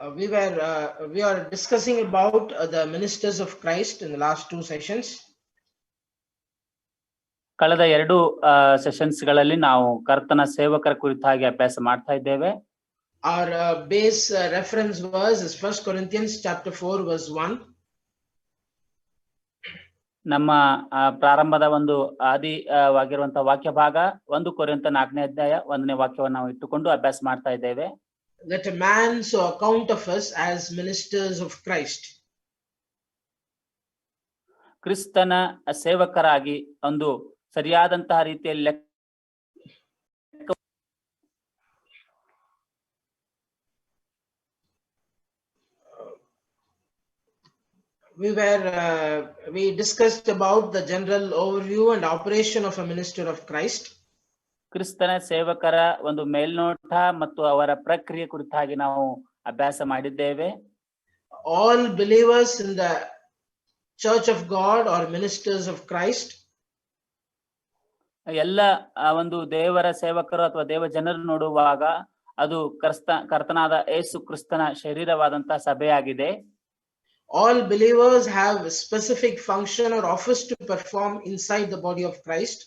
We are discussing about the ministers of Christ in the last two sessions. ಕಳೆದ ಎರಡು sessions ಗಳಲ್ಲಿ ನಾವು ಕರ್ತನ ಸೇವಕರ ಕುರಿತಾಗಿ ಅಭ್ಯಾಸ ಮಾಡ್ತಾ ಇದ್ದೇವೆ. Our base reference verse is 1 Corinthians chapter 4 verse 1. ನಮ್ಮ ಪ್ರಾರಂಭದ ಒಂದು ಆದಿವಾಗಿರುವಂತಹ ವಾಕ್ಯ ಭಾಗ 1 ಕೊರಿಂಥ 4ನೇ ಅಧ್ಯಾಯ 1ನೇ ವಾಕ್ಯವನ್ನು ನಾವು ಇಟ್ಟುಕೊಂಡು ಅಭ್ಯಾಸ ಮಾಡ್ತಾ ಇದ್ದೇವೆ. That a man so account of us as ministers of Christ. ಕ್ರಿಸ್ತನ ಸೇವಕರಾಗಿ ಒಂದು ಸರಿಯಾದಂತಹ ರೀತಿಯಲ್ಲಿ we discussed about the general overview and operation of a minister of Christ. ಕ್ರಿಸ್ತನ ಸೇವಕರ ಒಂದು ಮೇಲ್ನೋಟ ಮತ್ತು ಅವರ ಪ್ರಕ್ರಿಯೆ ಕುರಿತಾಗಿ ನಾವು ಅಭ್ಯಾಸ ಮಾಡಿದ್ದೇವೆ. All believers in the Church of God or ministers of Christ. ಎಲ್ಲ ಒಂದು ದೇವರ ಸೇವಕರು ಅಥವಾ ದೇವ ಜನರು ನೋಡುವಾಗ ಅದು ಕರ್ತನಾದ ಯೇಸು ಕ್ರಿಸ್ತನ ಶರೀರವಾದಂತಹ ಸಭೆಯಾಗಿದೆ. All believers have a specific function or office to perform inside the body of Christ.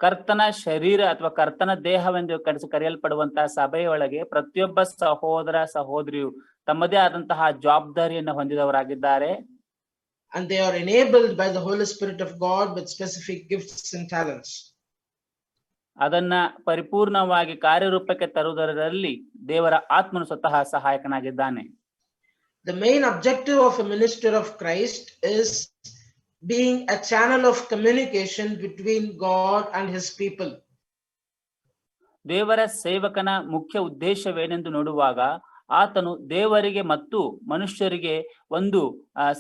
ಕರ್ತನ ಶರೀರ ಅಥವಾ ಕರ್ತನ ದೇಹವೆಂದು ಕರೆಯಲ್ಪಡುವಂತಹ ಸಭೆಯೊಳಗೆ ಪ್ರತಿಯೊಬ್ಬ ಸಹೋದರ ಸಹೋದರಿಯು ತಮ್ಮದೇ ಆದಂತಹ ಜವಾಬ್ದಾರಿಯನ್ನು ಹೊಂದಿದವರಾಗಿದ್ದಾರೆ. And they are enabled by the Holy Spirit of God with specific gifts and talents. ಅದನ್ನ ಪರಿಪೂರ್ಣವಾಗಿ ಕಾರ್ಯರೂಪಕ್ಕೆ ತರುವುದರಲ್ಲಿ ದೇವರ ಆತ್ಮನು ಸ್ವತಃ ಸಹಾಯಕನಾಗಿದ್ದಾನೆ. The main objective of a minister of Christ is being a channel of communication between God and his people. ದೇವರ ಸೇವಕನ ಮುಖ್ಯ ಉದ್ದೇಶವೇನೆಂದು ನೋಡುವಾಗ ಆತನು ದೇವರಿಗೆ ಮತ್ತು ಮನುಷ್ಯರಿಗೆ ಒಂದು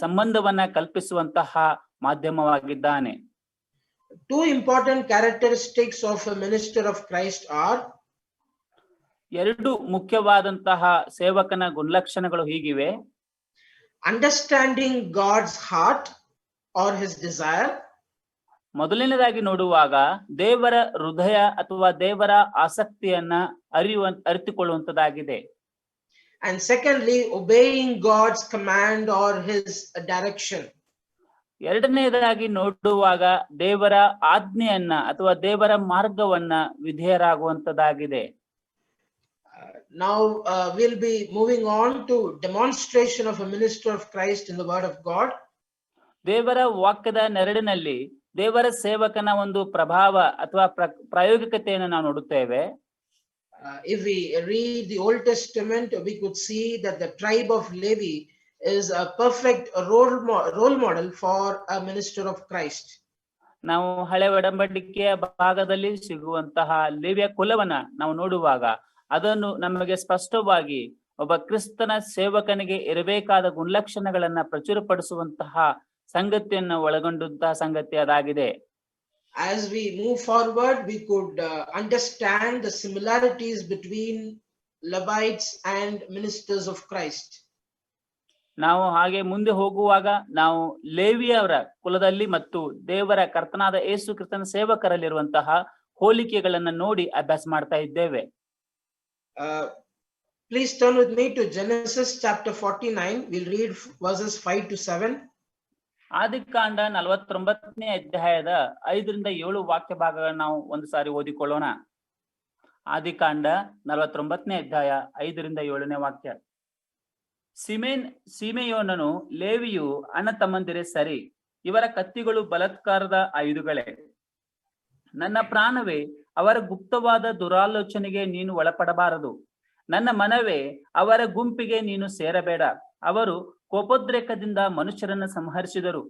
ಸಂಬಂಧವನ್ನ ಕಲ್ಪಿಸುವಂತಹ ಮಾಧ್ಯಮವಾಗಿದ್ದಾನೆ. Two important characteristics of a minister of Christ are ಎರಡು ಮುಖ್ಯವಾದಂತಹ ಸೇವಕನ ಗುಣಲಕ್ಷಣಗಳು ಹೀಗಿವೆ. Understanding God's heart or his desire. ಮೊದಲನೇದಾಗಿ ನೋಡುವಾಗ ದೇವರ ಹೃದಯ ಅಥವಾ ದೇವರ ಆಸಕ್ತಿಯನ್ನ ಅರಿತುಕೊಳ್ಳುವಂತದ್ದಾಗಿದೆ. And secondly, obeying God's command or his direction. ಎರಡನೇದಾಗಿ ನೋಡುವಾಗ ದೇವರ ಆಜ್ಞೆಯನ್ನ ಅಥವಾ ದೇವರ ಮಾರ್ಗವನ್ನ ವಿಧೇಯರಾಗುವಂತದ್ದಾಗಿದೆ. Now we'll be moving on to demonstration of a minister of Christ in the word of God. ದೇವರ ವಾಕ್ಯದ ನೆರಳಿನಲ್ಲಿ ದೇವರ ಸೇವಕನ ಒಂದು ಪ್ರಭಾವ ಅಥವಾ ಪ್ರಾಯೋಗಿಕತೆಯನ್ನು ನಾವು ನೋಡುತ್ತೇವೆ. If we read the Old Testament, we could see that the tribe of Levi is a perfect role model for a minister of Christ. ನಾವು ಹಳೆ ಒಡಂಬಡಿಕೆಯ ಭಾಗದಲ್ಲಿ ಸಿಗುವಂತಹ ಲೇವಿಯ ಕುಲವನ್ನ ನಾವು ನೋಡುವಾಗ ಅದನ್ನು ನಮಗೆ ಸ್ಪಷ್ಟವಾಗಿ ಒಬ್ಬ ಕ್ರಿಸ್ತನ ಸೇವಕನಿಗೆ ಇರಬೇಕಾದ ಗುಣಲಕ್ಷಣಗಳನ್ನ ಪ್ರಚುರಪಡಿಸುವಂತಹ ಸಂಗತಿಯನ್ನು ಒಳಗೊಂಡಂತಹ ಸಂಗತಿ ಅದಾಗಿದೆ. As we move forward, we could understand the similarities between Levites and ministers of Christ. ನಾವು ಹಾಗೆ ಮುಂದೆ ಹೋಗುವಾಗ ನಾವು ಲೇವಿಯವರ ಕುಲದಲ್ಲಿ ಮತ್ತು ದೇವರ ಕರ್ತನಾದ ಯೇಸು ಕ್ರಿಸ್ತನ ಸೇವಕರಲ್ಲಿರುವಂತಹ ಹೋಲಿಕೆಗಳನ್ನ ನೋಡಿ ಅಭ್ಯಾಸ ಮಾಡ್ತಾ ಇದ್ದೇವೆ. Please turn with me to Genesis chapter 49. We'll read verses 5 to 7. ಆದಿಕಾಂಡ 49ನೇ ಅಧ್ಯಾಯದ 5ರಿಂದ 7 ವಾಕ್ಯ ಭಾಗಗಳನ್ನು ನಾವು ಒಂದು ಸಾರಿ ಓದಿಕೊಳ್ಳೋಣ. ಆದಿಕಾಂಡ 49ನೇ ಅಧ್ಯಾಯ 5ರಿಂದ 7ನೇ ವಾಕ್ಯ. ಸಿಮೆಯೋನನು ಲೇವಿಯು ಅಣ್ಣ ತಮ್ಮಂದಿರೇ ಸರಿ, ಇವರ ಕತ್ತಿಗಳು ಬಲಾತ್ಕಾರದ ಆಯುಧಗಳೇ. ನನ್ನ ಪ್ರಾಣವೇ, ಅವರ ಗುಪ್ತವಾದ ದುರಾಲೋಚನೆಗೆ ನೀನು ಒಳಪಡಬಾರದು. ನನ್ನ ಮನವೇ, ಅವರ ಗುಂಪಿಗೆ ನೀನು ಸೇರಬೇಡ. ಅವರು ಕೋಪೋದ್ರೇಕದಿಂದ ಮನುಷ್ಯರನ್ನು ಸಂಹರಿಸಿದರು,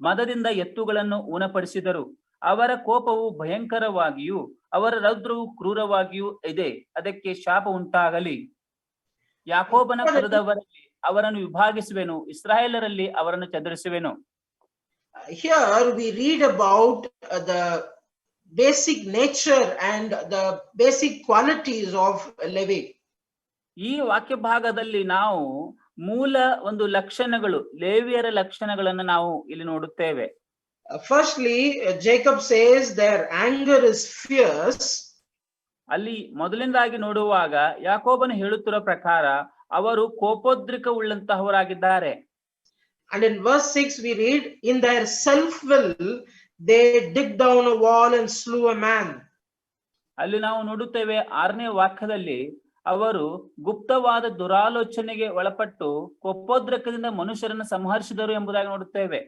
ಮದದಿಂದ ಎತ್ತುಗಳನ್ನು ಊನಪಡಿಸಿದರು. ಅವರ ಕೋಪವು ಭಯಂಕರವಾಗಿಯೂ ಅವರ ರೌದ್ರವು ಕ್ರೂರವಾಗಿಯೂ ಇದೆ. ಅದಕ್ಕೆ ಶಾಪ ಉಂಟಾಗಲಿ. ಯಾಕೋಬನ ಕುಲದವರಲ್ಲಿ ಅವರನ್ನು ವಿಭಾಗಿಸುವೆನು, ಇಸ್ರಾಯೇಲರಲ್ಲಿ ಅವರನ್ನು ಚದುರಿಸುವೆನು. Here we read about the basic nature and the basic qualities of Levi. ಈ ವಾಕ್ಯ ಭಾಗದಲ್ಲಿ ನಾವು ಮೂಲ ಒಂದು ಲಕ್ಷಣಗಳು, ಲೇವಿಯರ ಲಕ್ಷಣಗಳನ್ನು ನಾವು ಇಲ್ಲಿ ನೋಡುತ್ತೇವೆ. Firstly, Jacob says their anger is fierce. ಅಲ್ಲಿ ಮೊದಲಿಂದಾಗಿ ನೋಡುವಾಗ ಯಾಕೋಬನು ಹೇಳುತ್ತಿರೋ ಪ್ರಕಾರ ಅವರು ಕೋಪೋದ್ರಿಕ ಉಳ್ಳಂತಹವರಾಗಿದ್ದಾರೆ. And in verse 6 we read, in their self will they dig down a wall and slew a man. ಅಲ್ಲಿ ನಾವು ನೋಡುತ್ತೇವೆ 6ನೇ ವಾಕ್ಯದಲ್ಲಿ ಅವರು ಗುಪ್ತವಾದ ದುರಾಲೋಚನೆಗೆ ಒಳಪಟ್ಟು ಕೋಪೋದ್ರೇಕದಿಂದ ಮನುಷ್ಯರನ್ನು ಸಂಹರಿಸಿದರು ಎಂಬುದಾಗಿ ನೋಡುತ್ತೇವೆ.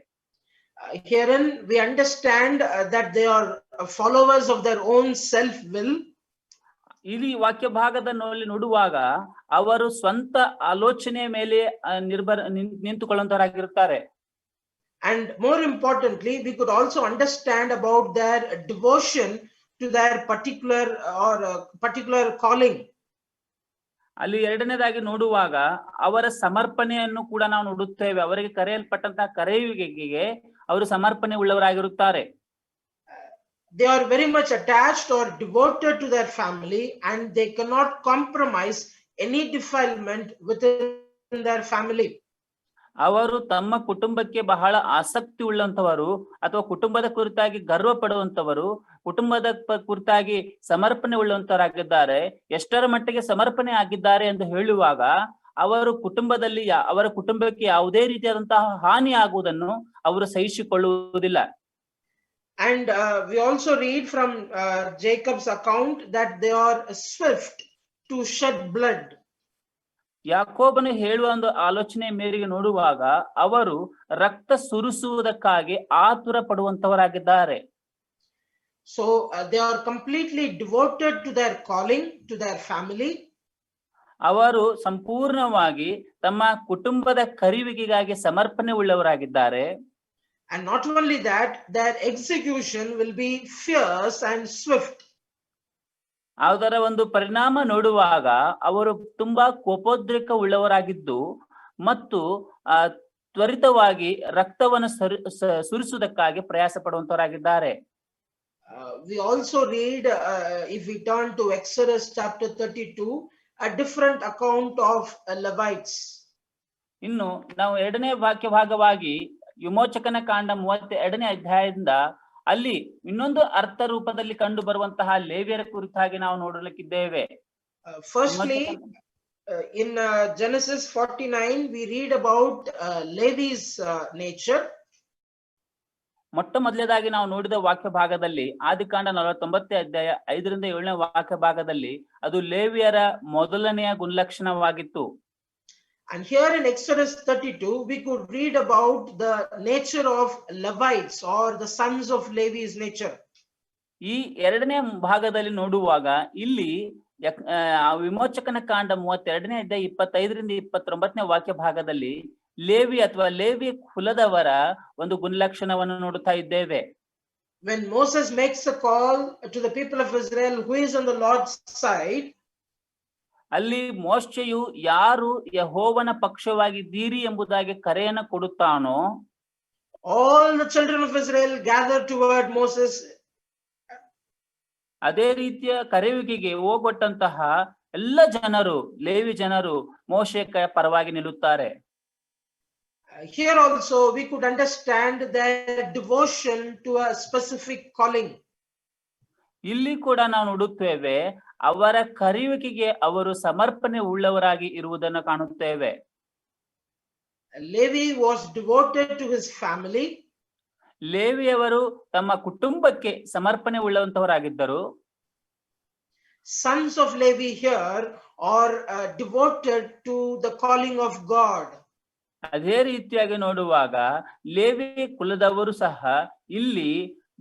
Herein we understand that they are followers of their own self will. ಇಲ್ಲಿ ವಾಕ್ಯ ಭಾಗದಲ್ಲಿ ನೋಡುವಾಗ ಅವರು ಸ್ವಂತ ಆಲೋಚನೆಯ ಮೇಲೆ ನಿಂತುಕೊಳ್ಳುವಂತವರಾಗಿರುತ್ತಾರೆ. And more importantly, we could also understand about their devotion to their particular calling. ಅಲ್ಲಿ ಎರಡನೇದಾಗಿ ನೋಡುವಾಗ ಅವರ ಸಮರ್ಪಣೆಯನ್ನು ಕೂಡ ನಾವು ನೋಡುತ್ತೇವೆ. ಅವರಿಗೆ ಕರೆಯಲ್ಪಟ್ಟಂತಹ ಕರೆಯುವಿಕೆಗೆ ಅವರು ಸಮರ್ಪಣೆ ಉಳ್ಳವರಾಗಿರುತ್ತಾರೆ. They are very much attached or devoted to their family, and they cannot compromise any defilement within their family. ಅವರು ತಮ್ಮ ಕುಟುಂಬಕ್ಕೆ ಬಹಳ ಆಸಕ್ತಿ ಉಳ್ಳಂತವರು ಅಥವಾ ಕುಟುಂಬದ ಕುರಿತಾಗಿ ಗರ್ವ ಪಡುವಂತವರು, ಕುಟುಂಬದ ಕುರಿತಾಗಿ ಸಮರ್ಪಣೆ ಉಳ್ಳಂತವರಾಗಿದ್ದಾರೆ. ಎಷ್ಟರ ಮಟ್ಟಿಗೆ ಸಮರ್ಪಣೆ ಆಗಿದ್ದಾರೆ ಎಂದು ಹೇಳುವಾಗ ಅವರು ಕುಟುಂಬದಲ್ಲಿ ಅವರ ಕುಟುಂಬಕ್ಕೆ ಯಾವುದೇ ರೀತಿಯಾದಂತಹ ಹಾನಿ ಆಗುವುದನ್ನು ಅವರು ಸಹಿಸಿಕೊಳ್ಳುವುದಿಲ್ಲ. And we also read from Jacob's account that they are swift to shed blood. ಯಾಕೋಬನು ಹೇಳುವ ಒಂದು ಆಲೋಚನೆ ಮೇರೆಗೆ ನೋಡುವಾಗ ಅವರು ರಕ್ತ ಸುರಿಸುವುದಕ್ಕಾಗಿ ಆತುರ ಪಡುವಂತವರಾಗಿದ್ದಾರೆ. So they are completely devoted to their calling, to their family. ಅವರು ಸಂಪೂರ್ಣವಾಗಿ ತಮ್ಮ ಕುಟುಂಬದ ಕರೆಯುವಿಕೆಗಾಗಿ ಸಮರ್ಪಣೆ ಉಳ್ಳವರಾಗಿದ್ದಾರೆ. And not only that, their execution will be fierce and swift. ಅದರ ಒಂದು ಪರಿಣಾಮ ನೋಡುವಾಗ ಅವರು ತುಂಬಾ ಕೋಪೋದ್ರೇಕ ಉಳ್ಳವರಾಗಿದ್ದು ಮತ್ತು ತ್ವರಿತವಾಗಿ ರಕ್ತವನ್ನು ಸುರಿಸುವುದಕ್ಕಾಗಿ ಪ್ರಯಾಸ ಪಡುವಂತವರಾಗಿದ್ದಾರೆ. We also read, if we turn to Exodus chapter 32, a different account of Levites. ಇನ್ನು ನಾವು ಎರಡನೇ ವಾಕ್ಯ ಭಾಗವಾಗಿ ವಿಮೋಚಕನ ಕಾಂಡ 32ನೇ ಅಧ್ಯಾಯದಿಂದ ಅಲ್ಲಿ ಇನ್ನೊಂದು ಅರ್ಥ ರೂಪದಲ್ಲಿ ಕಂಡು ಬರುವಂತಹ ಲೇವಿಯರ ಕುರಿತಾಗಿ ನಾವು ನೋಡಲಿಕ್ಕಿದ್ದೇವೆ. Firstly, in Genesis 49 we read about Levi's nature. ಮೊಟ್ಟ ಮೊದಲನೇದಾಗಿ ನಾವು ನೋಡಿದ ವಾಕ್ಯ ಭಾಗದಲ್ಲಿ ಆದಿಕಾಂಡ 49ನೇ ಅಧ್ಯಾಯ 5ರಿಂದ 7ನೇ ವಾಕ್ಯ ಭಾಗದಲ್ಲಿ ಅದು ಲೇವಿಯರ ಮೊದಲನೆಯ ಗುಣಲಕ್ಷಣವಾಗಿತ್ತು. And here in Exodus 32 we could read about the nature of Levites or the sons of Levi's nature. ಈ ಎರಡನೇ ಭಾಗದಲ್ಲಿ ನೋಡುವಾಗ ಇಲ್ಲಿ ವಿಮೋಚಕನ ಕಾಂಡ 32ನೇ ಅಧ್ಯಾಯ 25ರಿಂದ 29ನೇ ವಾಕ್ಯ ಭಾಗದಲ್ಲಿ ಲೇವಿ ಅಥವಾ ಲೇವಿ ಕುಲದವರ ಒಂದು ಗುಣಲಕ್ಷಣವನ್ನು ನೋಡುತ್ತಾ ಇದ್ದೇವೆ. When Moses makes a call to the people of Israel who is on the Lord's side, ಅಲ್ಲಿ ಮೋಶೆಯು ಯಾರು ಯೆಹೋವನ ಪಕ್ಷವಾಗಿದ್ದೀರಿ ಎಂಬುದಾಗಿ ಕರೆಯನ್ನು ಕೊಡುತ್ತಾನೋ all the children of Israel gather toward Moses. ಅದೇ ರೀತಿಯ ಕರೆಯುವಿಕೆಗೆ ಹೋಗೊಟ್ಟಂತಹ ಎಲ್ಲ ಜನರು ಲೇವಿ ಜನರು ಮೋಶೆಯ ಪರವಾಗಿ ನಿಲ್ಲುತ್ತಾರೆ. Here also we could understand their devotion to a specific calling. ಇಲ್ಲಿ ಕೂಡ ನಾವು ನೋಡುತ್ತೇವೆ ಅವರ ಕರೆಯುವಿಕೆಗೆ ಅವರು ಸಮರ್ಪಣೆ ಉಳ್ಳವರಾಗಿ ಇರುವುದನ್ನು ಕಾಣುತ್ತೇವೆ. Levi was devoted to his family. ಲೇವಿಯವರು ತಮ್ಮ ಕುಟುಂಬಕ್ಕೆ ಸಮರ್ಪಣೆ ಉಳ್ಳಂತವರಾಗಿದ್ದರು. Sons of Levi here are devoted to the calling of God. ಅದೇ ರೀತಿಯಾಗಿ ನೋಡುವಾಗ ಲೇವಿ ಕುಲದವರು ಸಹ ಇಲ್ಲಿ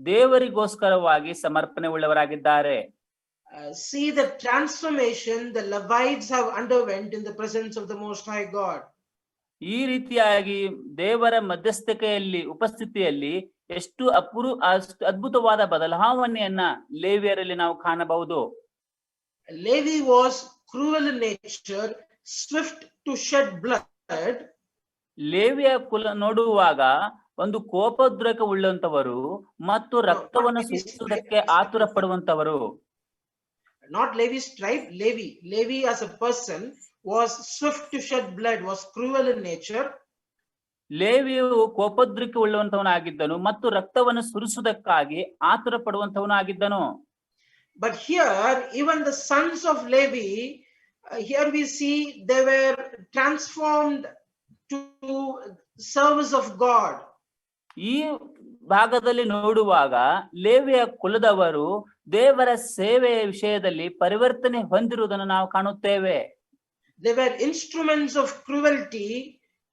ದೇವರಿಗೋಸ್ಕರವಾಗಿ ಸಮರ್ಪಣೆ ಉಳ್ಳವರಾಗಿದ್ದಾರೆ. See the transformation the Levites have underwent in the presence of the Most High God. ಈ ರೀತಿಯಾಗಿ ದೇವರ ಮಧ್ಯಸ್ಥಿಕೆಯಲ್ಲಿ ಉಪಸ್ಥಿತಿಯಲ್ಲಿ ಎಷ್ಟು ಅದ್ಭುತವಾದ ಬದಲಾವಣೆಯನ್ನ ಲೇವಿಯರಲ್ಲಿ ನಾವು ಕಾಣಬಹುದು. Levi was cruel in nature, swift to shed blood. ಲೇವಿಯ ಕುಲ ನೋಡುವಾಗ ಒಂದು ಕೋಪೋದ್ರೇಕ ಉಳ್ಳಂತವರು ಮತ್ತು ರಕ್ತವನ್ನು ಸುರಿಸುವುದಕ್ಕೆ ಆತುರ ಪಡುವಂತವರು. Not Levi's tribe, Levi. Levi as a person was swift to shed blood, was cruel in nature. ಲೇವಿಯು ಕೋಪೋದ್ರೇಕ ಉಳ್ಳಂತವನಾಗಿದ್ದನು ಮತ್ತು ರಕ್ತವನ್ನು ಸುರಿಸುವುದಕ್ಕಾಗಿ ಆತುರ ಪಡುವಂತವನಾಗಿದ್ದನು. But here even the sons of Levi here we see they were transformed to service of God. ಈ ಭಾಗದಲ್ಲಿ ನೋಡುವಾಗ ಲೇವಿಯ ಕುಲದವರು ದೇವರ ಸೇವೆಯ ವಿಷಯದಲ್ಲಿ ಪರಿವರ್ತನೆ ಹೊಂದಿರುವುದನ್ನು ನಾವು ಕಾಣುತ್ತೇವೆ. They were instruments of cruelty,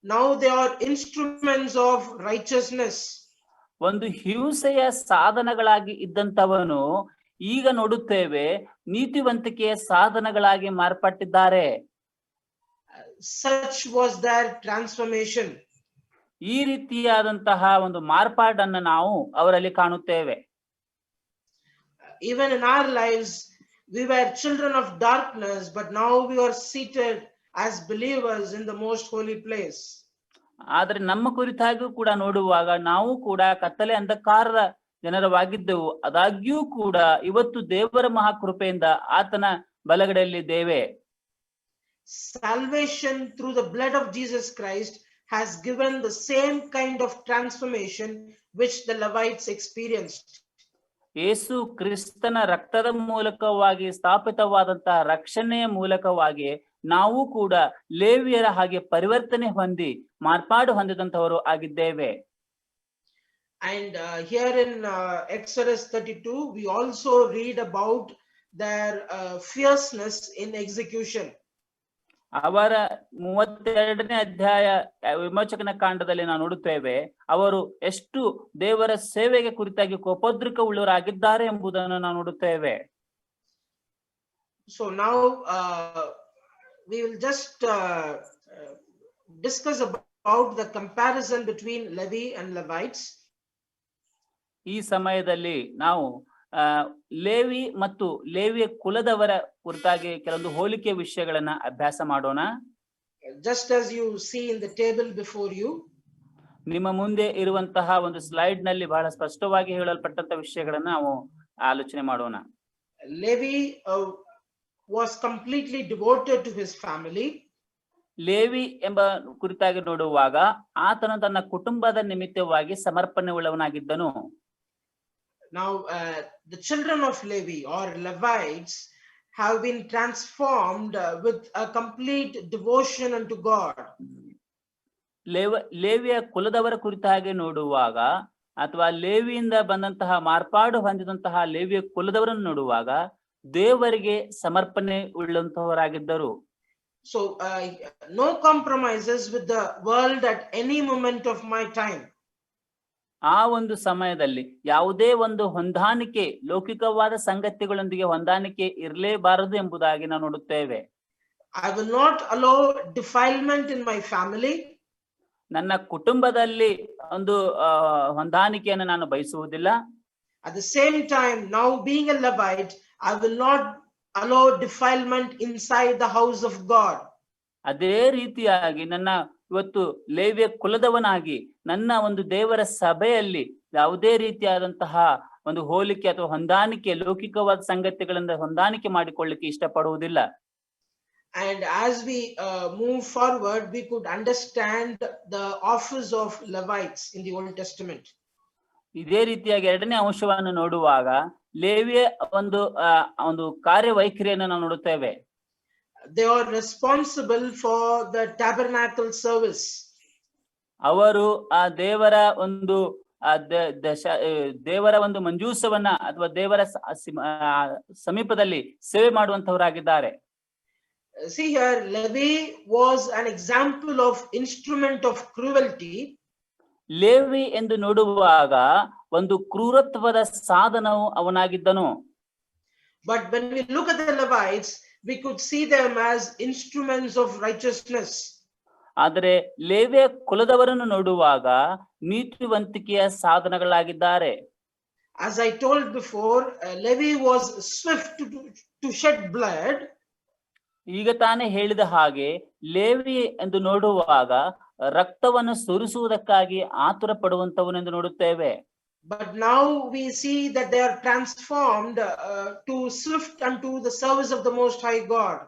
now they are instruments of righteousness. ಒಂದು ಹಿಂಸೆಯ ಸಾಧನಗಳಾಗಿ ಇದ್ದಂತವನು ಈಗ ನೋಡುತ್ತೇವೆ ನೀತಿವಂತಿಕೆಯ ಸಾಧನಗಳಾಗಿ ಮಾರ್ಪಟ್ಟಿದ್ದಾರೆ. Such was their transformation. ಈ ರೀತಿಯಾದಂತಹ ಒಂದು ಮಾರ್ಪಾಡನ್ನು ನಾವು ಅವರಲ್ಲಿ ಕಾಣುತ್ತೇವೆ. Even in our lives, we were children of darkness, but now we are seated as believers in the most holy place. ಆದ್ರೆ ನಮ್ಮ ಕುರಿತಾಗಿಯೂ ಕೂಡ ನೋಡುವಾಗ ನಾವು ಕೂಡ ಕತ್ತಲೆ ಅಂಧಕಾರದ ಜನರವಾಗಿದ್ದೆವು. ಆದಾಗ್ಯೂ ಕೂಡ ಇವತ್ತು ದೇವರ ಮಹಾಕೃಪೆಯಿಂದ ಆತನ ಬಲಗಡೆಯಲ್ಲಿದ್ದೇವೆ. Salvation through the blood of Jesus Christ has given the same kind of transformation which the Levites experienced. ಯೇಸು ಕ್ರಿಸ್ತನ ರಕ್ತದ ಮೂಲಕವಾಗಿ ಸ್ಥಾಪಿತವಾದಂತಹ ರಕ್ಷಣೆಯ ಮೂಲಕವಾಗಿ ನಾವು ಕೂಡ ಲೇವಿಯರ ಹಾಗೆ ಪರಿವರ್ತನೆ ಹೊಂದಿ ಮಾರ್ಪಾಡು ಹೊಂದಿದಂತವರು ಆಗಿದ್ದೇವೆ. And here in Exodus 32, we also read about their fierceness in execution. ಅವರ 32ನೇ ಅಧ್ಯಾಯ ವಿಮೋಚಕನ ಕಾಂಡದಲ್ಲಿ ನಾವು ನೋಡುತ್ತೇವೆ ಅವರು ಎಷ್ಟು ದೇವರ ಸೇವೆಗೆ ಕುರಿತಾಗಿ ಕೋಪೋದ್ರಿಕ ಉಳ್ಳವರಾಗಿದ್ದಾರೆ ಎಂಬುದನ್ನು ನಾವು ನೋಡುತ್ತೇವೆ. So now we will just discuss about the comparison between Levi and Levites. ಈ ಸಮಯದಲ್ಲಿ ನಾವು ಲೇವಿ ಮತ್ತು ಲೇವಿಯ ಕುಲದವರ ಕುರಿತಾಗಿ ಕೆಲವೊಂದು ಹೋಲಿಕೆ ವಿಷಯಗಳನ್ನ ಅಭ್ಯಾಸ ಮಾಡೋಣ. Just as you see in the table before you, ನಿಮ್ಮ ಮುಂದೆ ಇರುವಂತಹ ಒಂದು ಸ್ಲೈಡ್ ನಲ್ಲಿ ಬಹಳ ಸ್ಪಷ್ಟವಾಗಿ ಹೇಳಲ್ಪಟ್ಟಂತ ವಿಷಯಗಳನ್ನ ನಾವು ಆಲೋಚನೆ ಮಾಡೋಣ. Levi was completely devoted to his family. Levi ಎಂಬ ಕುರಿತಾಗಿ ನೋಡುವಾಗ ಆತನು ತನ್ನ ಕುಟುಂಬದ ನಿಮಿತ್ತವಾಗಿ ಸಮರ್ಪಣೆ ಉಳ್ಳವನಾಗಿದ್ದನು. Now the children of Levi or Levites have been transformed with a complete devotion unto God. ಲೇವಿಯ ಕುಲದವರ ಕುರಿತಾಗಿ ನೋಡುವಾಗ ಅಥವಾ ಲೇವಿಯಿಂದ ಬಂದಂತಹ ಮಾರ್ಪಾಡು ಹೊಂದಿದಂತಹ ಲೇವಿಯ ಕುಲದವರನ್ನು ನೋಡುವಾಗ ದೇವರಿಗೆ ಸಮರ್ಪಣೆ ಉಳ್ಳಂತವರಾಗಿದ್ದರು. So no compromises with the world at any moment of my time. ಆ ಒಂದು ಸಮಯದಲ್ಲಿ ಯಾವುದೇ ಒಂದು ಹೊಂದಾಣಿಕೆ ಲೌಕಿಕವಾದ ಸಂಗತಿಗಳೊಂದಿಗೆ ಹೊಂದಾಣಿಕೆ ಇರಲೇಬಾರದು ಎಂಬುದಾಗಿ ನಾವು ನೋಡುತ್ತೇವೆ. I will not allow defilement in my family. ನನ್ನ ಕುಟುಂಬದಲ್ಲಿ ಒಂದು ಹೊಂದಾಣಿಕೆಯನ್ನು ನಾನು ಬಯಸುವುದಿಲ್ಲ. At the same time, now being a Levite, I will not allow defilement inside the house of God. ಅದೇ ರೀತಿಯಾಗಿ ನನ್ನ ಇವತ್ತು ಲೇವಿಯ ಕುಲದವನಾಗಿ ನನ್ನ ಒಂದು ದೇವರ ಸಭೆಯಲ್ಲಿ ಯಾವುದೇ ರೀತಿಯಾದಂತಹ ಒಂದು ಹೋಲಿಕೆ ಅಥವಾ ಹೊಂದಾಣಿಕೆ ಲೌಕಿಕವಾದ ಸಂಗತಿಗಳಿಂದ ಹೊಂದಾಣಿಕೆ ಮಾಡಿಕೊಳ್ಳಿಕ್ಕೆ ಇಷ್ಟಪಡುವುದಿಲ್ಲ. And as we move forward, we could understand the office of Levites in the Old Testament. ಇದೇ ರೀತಿಯಾಗಿ ಎರಡನೇ ಅಂಶವನ್ನು ನೋಡುವಾಗ ಲೇವಿಯ ಒಂದು ಕಾರ್ಯವೈಖರಿಯನ್ನು ನಾವು ನೋಡುತ್ತೇವೆ. They are responsible for the tabernacle service. ಅವರು ಆ ದೇವರ ಒಂದು ದೇವರ ಒಂದು ಮಂಜೂಸವನ್ನ ಅಥವಾ ದೇವರ ಸಮೀಪದಲ್ಲಿ ಸೇವೆ ಮಾಡುವಂತವರಾಗಿದ್ದಾರೆ. See here, Levi was an example of instrument of cruelty. Levi ಎಂದು ನೋಡುವಾಗ ಒಂದು ಕ್ರೂರತ್ವದ ಸಾಧನವು ಅವನಾಗಿದ್ದನು. But when we look at the Levites, we could see them as instruments of righteousness. ಆದರೆ ಲೇವಿಯ ಕುಲದವರನ್ನು ನೋಡುವಾಗ ನೀತಿವಂತಿಕೆಯ ಸಾಧನಗಳಾಗಿದ್ದಾರೆ. As I told before, Levi was swift to shed blood. ಈಗ ತಾನೇ ಹೇಳಿದ ಹಾಗೆ ಲೇವಿ ಎಂದು ನೋಡುವಾಗ ರಕ್ತವನ್ನು ಸುರಿಸುವುದಕ್ಕಾಗಿ ಆತುರ ಪಡುವಂತವನೆಂದು ನೋಡುತ್ತೇವೆ. But now we see that they are transformed to swift unto the service of the Most High God.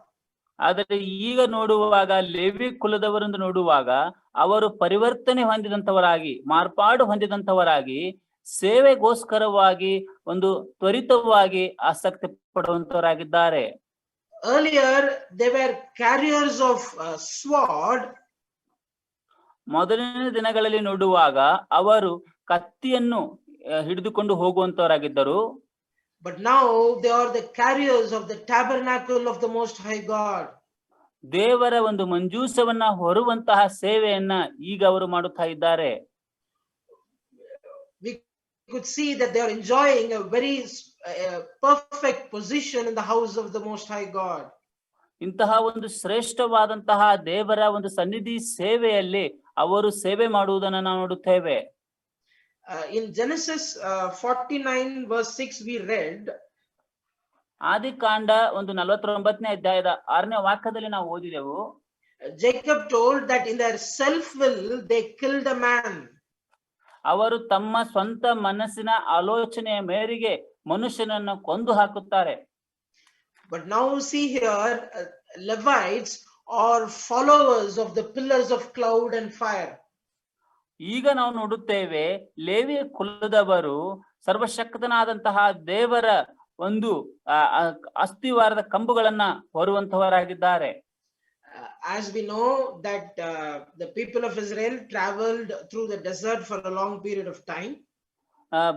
ಆದರೆ ಈಗ ನೋಡುವಾಗ ಲೇವಿ ಕುಲದವರೆಂದು ನೋಡುವಾಗ ಅವರು ಪರಿವರ್ತನೆ ಹೊಂದಿದಂತವರಾಗಿ ಮಾರ್ಪಾಡು ಹೊಂದಿದಂತವರಾಗಿ ಸೇವೆಗೋಸ್ಕರವಾಗಿ ಒಂದು ತ್ವರಿತವಾಗಿ ಆಸಕ್ತಿ ಪಡುವಂತವರಾಗಿದ್ದಾರೆ. Earlier, they were carriers of sword. ಮೊದಲನೇ ದಿನಗಳಲ್ಲಿ ನೋಡುವಾಗ ಅವರು ಕತ್ತಿಯನ್ನು ಹಿಡಿದುಕೊಂಡು ಹೋಗುವಂತವರಾಗಿದ್ದರು. But now they are the carriers of the tabernacle of the Most High God. ದೇವರ ಒಂದು ಮಂಜೂಷವನ್ನ ಹೊರುವಂತಹ ಸೇವೆಯನ್ನ ಈಗ ಅವರು ಮಾಡುತ್ತಾ ಇದ್ದಾರೆ. We could see that they are enjoying a very perfect position in the house of the Most High God. ಇಂತಹ ಒಂದು ಶ್ರೇಷ್ಠವಾದಂತಹ ದೇವರ ಒಂದು ಸನ್ನಿಧಿ ಸೇವೆಯಲ್ಲಿ ಅವರು ಸೇವೆ ಮಾಡುವುದನ್ನು ನಾವು ನೋಡುತ್ತೇವೆ. In Genesis 49 verse 6 we read, ಆದಿಕಾಂಡ ಒಂದು 49ನೇ ಅಧ್ಯಾಯದ 6ನೇ ವಾಕ್ಯದಲ್ಲಿ ನಾವು ಓದಿದೆವು, Jacob told that in their self will they killed a man. ಅವರು ತಮ್ಮ ಸ್ವಂತ ಮನಸ್ಸಿನ ಆಲೋಚನೆಯ ಮೇರೆಗೆ ಮನುಷ್ಯನನ್ನು ಕೊಂದು ಹಾಕುತ್ತಾರೆ. But now see here, Levites are followers of the pillars of cloud and fire. ಈಗ ನಾವು ನೋಡುತ್ತೇವೆ, ಲೇವಿಯ ಕುಲದವರು ಸರ್ವಶಕ್ತನಾದಂತಹ ದೇವರ ಒಂದು ಅಸ್ತಿವಾರದ ಕಂಬುಗಳನ್ನ ಹೊರುವಂತವರಾಗಿದ್ದಾರೆ. As we know that the people of Israel traveled through the desert for a long period of time.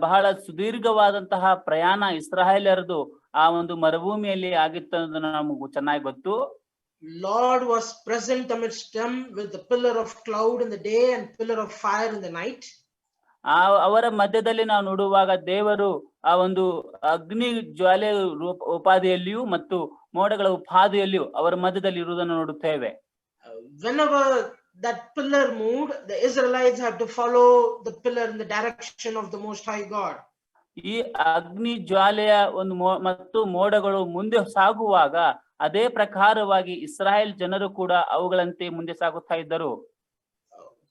ಬಹಳ ಸುದೀರ್ಘವಾದಂತಹ ಪ್ರಯಾಣ ಇಸ್ರಾಯೇಲರದು ಆ ಒಂದು ಮರುಭೂಮಿಯಲ್ಲಿ ಆಗಿತ್ತು ಅನ್ನೋದು ನಮಗೂ ಚೆನ್ನಾಗಿ ಗೊತ್ತು. Lord was present amidst them with the pillar of cloud in the day and pillar of fire in the night. ಅವರ ಮಧ್ಯದಲ್ಲಿ ನಾವು ನೋಡುವಾಗ ದೇವರು ಆ ಒಂದು ಅಗ್ನಿ ಜ್ವಾಲೆ ಉಪಾಧಿಯಲ್ಲಿಯೂ ಮತ್ತು ಮೋಡಗಳ ಉಪಾಧಿಯಲ್ಲಿಯೂ ಅವರ ಮಧ್ಯದಲ್ಲಿ ಇರುವುದನ್ನು ನೋಡುತ್ತೇವೆ. Whenever that pillar moved, the Israelites had to follow the pillar in the direction of the Most High God. ಈ ಅಗ್ನಿ ಜ್ವಾಲೆಯ ಒಂದು ಮತ್ತು ಮೋಡಗಳು ಮುಂದೆ ಸಾಗುವಾಗ ಅದೇ ಪ್ರಕಾರವಾಗಿ ಇಸ್ರಾಯೇಲ್ ಜನರು ಕೂಡ ಅವುಗಳಂತೆ ಮುಂದೆ ಸಾಗುತ್ತಾ ಇದ್ದರು.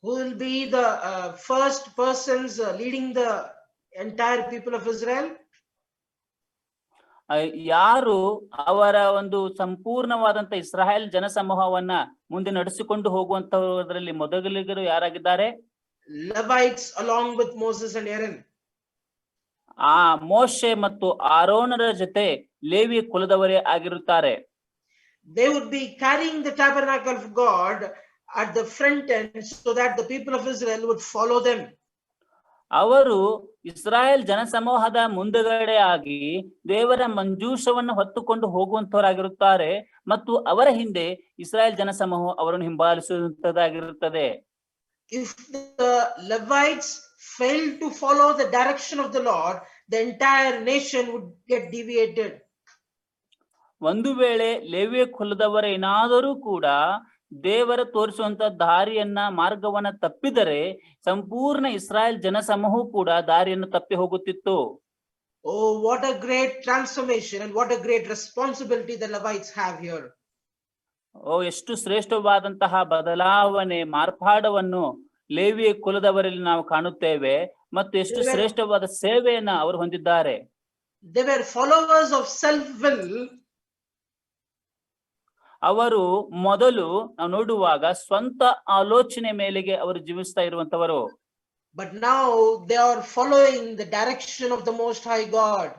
Who will be the first persons leading the entire people of Israel? ಯಾರು ಅವರ ಒಂದು ಸಂಪೂರ್ಣವಾದಂತ ಇಸ್ರಾಯೇಲ್ ಜನಸಮೂಹವನ್ನ ಮುಂದೆ ನಡೆಸಿಕೊಂಡು ಹೋಗುವಂತವರಲ್ಲಿ ಮೊದಲಿಗರು ಯಾರಾಗಿದ್ದಾರೆ? Levites along with Moses and Aaron. ಆ ಮೋಶೆ ಮತ್ತು ಆರೋನರ ಜೊತೆ ಲೇವಿ ಕುಲದವರೇ ಆಗಿರುತ್ತಾರೆ. They would be carrying the tabernacle of God at the front end so that the people of Israel would follow them. ಅವರು ಇಸ್ರಾಯೇಲ್ ಜನಸಮೂಹದ ಮುಂದುಗಡೆ ಆಗಿ ದೇವರ ಮಂಜೂಷವನ್ನು ಹೊತ್ತುಕೊಂಡು ಹೋಗುವಂತವರಾಗಿರುತ್ತಾರೆ ಮತ್ತು ಅವರ ಹಿಂದೆ ಇಸ್ರಾಯೇಲ್ ಜನಸಮೂಹ ಅವರನ್ನು ಹಿಂಬಾಲಿಸುವಂತದ್ದಾಗಿರುತ್ತದೆ. If the Levites failed to follow the direction of the Lord, the entire nation would get deviated. ಒಂದು ವೇಳೆ ಲೇವಿಯ ಕುಲದವರೇನಾದರೂ ಕೂಡ ದೇವರ ತೋರಿಸುವಂತ ದಾರಿಯನ್ನ ಮಾರ್ಗವನ್ನ ತಪ್ಪಿದರೆ ಸಂಪೂರ್ಣ ಇಸ್ರಾಯೇಲ್ ಜನಸಮೂಹ ಕೂಡ ದಾರಿಯನ್ನು ತಪ್ಪಿ ಹೋಗುತ್ತಿತ್ತು. Oh, what a great transformation and what a great responsibility the Levites have here. ಎಷ್ಟು ಶ್ರೇಷ್ಠವಾದಂತಹ ಬದಲಾವಣೆ ಮಾರ್ಪಾಡವನ್ನು ಲೇವಿಯ ಕುಲದವರಲ್ಲಿ ನಾವು ಕಾಣುತ್ತೇವೆ ಮತ್ತು ಎಷ್ಟು ಶ್ರೇಷ್ಠವಾದ ಸೇವೆಯನ್ನ ಅವರು ಹೊಂದಿದ್ದಾರೆ. They were followers of self-will. ಅವರು ಮೊದಲು ನಾವು ನೋಡುವಾಗ ಸ್ವಂತ ಆಲೋಚನೆ ಮೇಲೆಗೆ ಅವರು ಜೀವಿಸ್ತಾ ಇರುವಂತವರು. But now they are following the direction of the Most High God.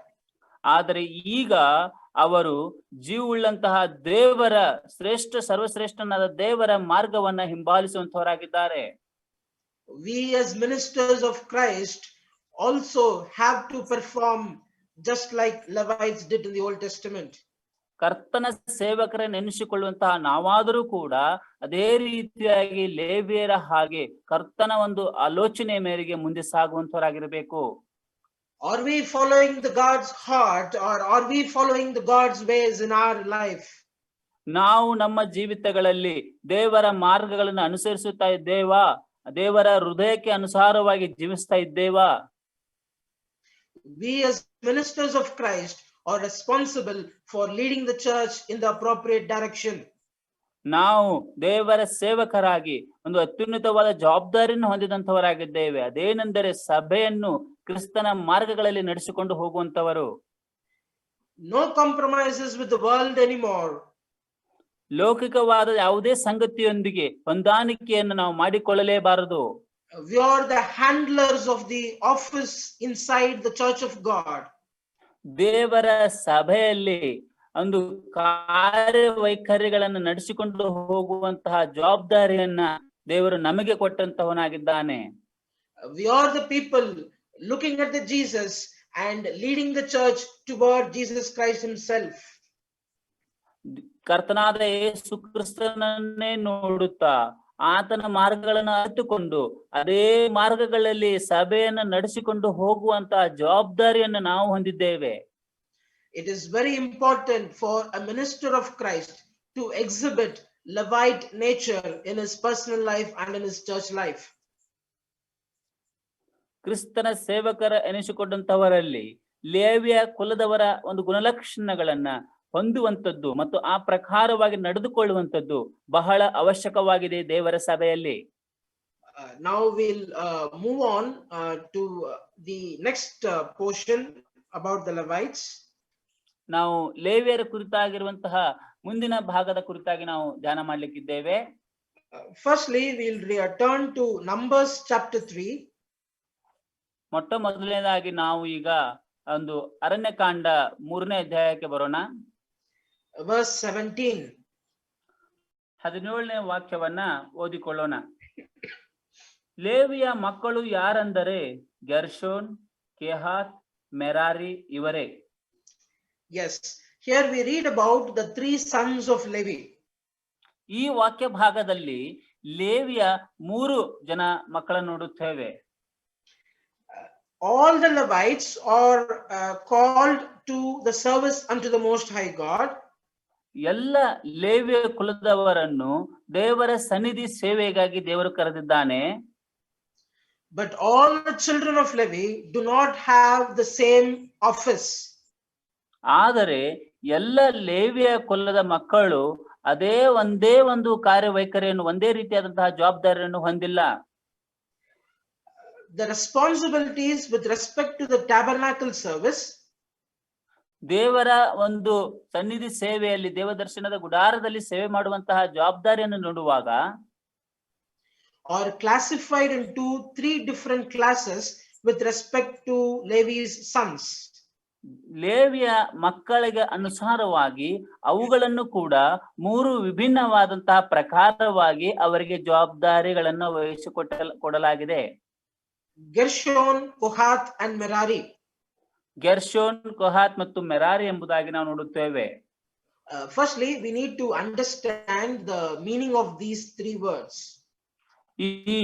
ಆದರೆ ಈಗ ಅವರು ಜೀವವುಳ್ಳಂತಹ ದೇವರ ಸರ್ವಶ್ರೇಷ್ಠನಾದ ದೇವರ ಮಾರ್ಗವನ್ನ ಹಿಂಬಾಲಿಸುವಂತವರಾಗಿದ್ದಾರೆ. We as ministers of Christ also have to perform just like Levites did in the Old Testament. ಕರ್ತನ ಸೇವಕರನ್ನು ಎನಿಸಿಕೊಳ್ಳುವಂತಹ ನಾವಾದರೂ ಕೂಡ ಅದೇ ರೀತಿಯಾಗಿ ಲೇವಿಯರ ಹಾಗೆ ಕರ್ತನ ಒಂದು ಆಲೋಚನೆ ಮೇರೆಗೆ ಮುಂದೆ ಸಾಗುವಂತವರಾಗಿರಬೇಕು. Are we following the God's heart or are we following the God's ways in our life? ನಾವು ನಮ್ಮ ಜೀವಿತಗಳಲ್ಲಿ ದೇವರ ಮಾರ್ಗಗಳನ್ನು ಅನುಸರಿಸುತ್ತಾ ಇದ್ದೇವಾ? ದೇವರ ಹೃದಯಕ್ಕೆ ಅನುಸಾರವಾಗಿ ಜೀವಿಸ್ತಾ ಇದ್ದೇವಾ? We as ministers of Christ are responsible for leading the church in the appropriate direction. ನಾವು ದೇವರ ಸೇವಕರಾಗಿ ಒಂದು ಅತ್ಯುನ್ನತವಾದ ಜವಾಬ್ದಾರಿಯನ್ನು ಹೊಂದಿದಂತವರಾಗಿದ್ದೇವೆ. ಅದೇನೆಂದರೆ ಸಭೆಯನ್ನು ಕ್ರಿಸ್ತನ ಮಾರ್ಗಗಳಲ್ಲಿ ನಡೆಸಿಕೊಂಡು ಹೋಗುವಂತವರು. No compromises with the world anymore. ಲೌಕಿಕವಾದ ಯಾವುದೇ ಸಂಗತಿಯೊಂದಿಗೆ ಹೊಂದಾಣಿಕೆಯನ್ನು ನಾವು ಮಾಡಿಕೊಳ್ಳಲೇಬಾರದು. We are the handlers of the office inside the church of God. ದೇವರ ಸಭೆಯಲ್ಲಿ ಒಂದು ಕಾರ್ಯವೈಖರಿಗಳನ್ನು ನಡೆಸಿಕೊಂಡು ಹೋಗುವಂತಹ ಜವಾಬ್ದಾರಿಯನ್ನ ದೇವರು ನಮಗೆ ಕೊಟ್ಟಂತವನಾಗಿದ್ದಾನೆ. We are the people looking at the Jesus and leading the church toward Jesus Christ himself. ಕರ್ತನಾದ ಯೇಸು ಕ್ರಿಸ್ತನನ್ನೇ ನೋಡುತ್ತಾ ಆತನ ಮಾರ್ಗಗಳನ್ನು ಅರಿತುಕೊಂಡು ಅದೇ ಮಾರ್ಗಗಳಲ್ಲಿ ಸಭೆಯನ್ನು ನಡೆಸಿಕೊಂಡು ಹೋಗುವಂತಹ ಜವಾಬ್ದಾರಿಯನ್ನು ನಾವು ಹೊಂದಿದ್ದೇವೆ. It is very important for a minister of Christ to exhibit Levite nature in his personal life and in his church life. ಕ್ರಿಸ್ತನ ಸೇವಕರ ಎನಿಸಿಕೊಂಡಂತವರಲ್ಲಿ ಲೇವಿಯ ಕುಲದವರ ಒಂದು ಗುಣಲಕ್ಷಣಗಳನ್ನ ಹೊಂದುವಂತದ್ದು ಮತ್ತು ಆ ಪ್ರಕಾರವಾಗಿ ನಡೆದುಕೊಳ್ಳುವಂತದ್ದು ಬಹಳ ಅವಶ್ಯಕವಾಗಿದೆ ದೇವರ ಸಭೆಯಲ್ಲಿ. Now we'll move on to the next portion about the Levites. ನಾವು ಲೇವಿಯರ ಕುರಿತಾಗಿರುವಂತಹ ಮುಂದಿನ ಭಾಗದ ಕುರಿತಾಗಿ ನಾವು ಧ್ಯಾನ ಮಾಡ್ಲಿಕ್ಕಿದ್ದೇವೆ. Firstly, we'll return to Numbers chapter 3. ಮೊಟ್ಟ ಮೊದಲನೇದಾಗಿ ನಾವು ಈಗ ಒಂದು ಅರಣ್ಯಕಾಂಡ 3ನೇ ಅಧ್ಯಾಯಕ್ಕೆ ಬರೋಣ. Verse 17. 17ನೇ ವಾಕ್ಯವನ್ನ ಓದಿಕೊಳ್ಳೋಣ. ಲೇವಿಯ ಮಕ್ಕಳು ಯಾರೆಂದರೆ ಗೆರ್ಷೋನ್, ಕೆಹಾತ್, ಮೆರಾರಿ ಇವರೇ. Yes, here we read about the 3 sons of Levi. ಈ ವಾಕ್ಯ ಭಾಗದಲ್ಲಿ ಲೇವಿಯ 3 ಜನ ಮಕ್ಕಳನ್ನು ನೋಡುತ್ತೇವೆ. All the Levites are called to the service unto the Most High God. ಎಲ್ಲ ಲೇವಿಯ ಕುಲದವರನ್ನು ದೇವರ ಸನ್ನಿಧಿ ಸೇವೆಗಾಗಿ ದೇವರು ಕರೆದಿದ್ದಾನೆ. But all the children of Levi do not have the same office. ಆದರೆ ಎಲ್ಲ ಲೇವಿಯ ಕುಲದ ಮಕ್ಕಳು ಒಂದೇ ಒಂದು ಕಾರ್ಯವೈಖರಿಯನ್ನು ಒಂದೇ ರೀತಿಯಾದಂತಹ ಜವಾಬ್ದಾರಿಯನ್ನು ಹೊಂದಿಲ್ಲ. The responsibilities with respect to the tabernacle service, ದೇವರ ಒಂದು ಸನ್ನಿಧಿ ಸೇವೆಯಲ್ಲಿ ದೇವದರ್ಶನದ ಗುಡಾರದಲ್ಲಿ ಸೇವೆ ಮಾಡುವಂತಹ ಜವಾಬ್ದಾರಿಯನ್ನು ನೋಡುವಾಗ are classified into 3 different classes with respect to Levi's sons. ಲೇವಿಯ ಮಕ್ಕಳಿಗೆ ಅನುಸಾರವಾಗಿ ಅವುಗಳನ್ನು ಕೂಡ 3 ವಿಭಿನ್ನವಾದಂತಹ ಪ್ರಕಾರವಾಗಿ ಅವರಿಗೆ ಜವಾಬ್ದಾರಿಗಳನ್ನು ಕೊಡಲಾಗಿದೆ. Gershon, Kohath and Merari. ಗೆರ್ಷೋನ್, ಕೊಹಾತ್ ಮತ್ತು ಮೆರಾರಿ ಎಂಬುದಾಗಿ ನಾವು ನೋಡುತ್ತೇವೆ. Firstly, we need to understand the meaning of these 3 words. ಈ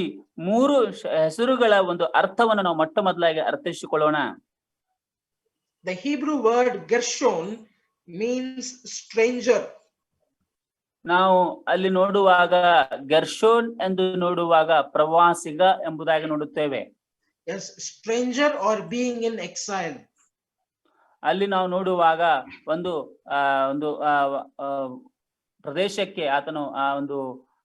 3 ಹೆಸರುಗಳ ಒಂದು ಅರ್ಥವನ್ನು ನಾವು ಮೊಟ್ಟ ಮೊದಲಾಗಿ ಅರ್ಥೈಸಿಕೊಳ್ಳೋಣ. The Hebrew word Gershon means stranger. ನಾವು ಅಲ್ಲಿ ನೋಡುವಾಗ ಗೆರ್ಷೋನ್ ಎಂದು ನೋಡುವಾಗ ಪ್ರವಾಸಿಗ ಎಂಬುದಾಗಿ ನೋಡುತ್ತೇವೆ. Yes, stranger or being in exile. ಅಲ್ಲಿ ನಾವು ನೋಡುವಾಗ ಒಂದು ಪ್ರದೇಶಕ್ಕೆ ಆತನು ಒಂದು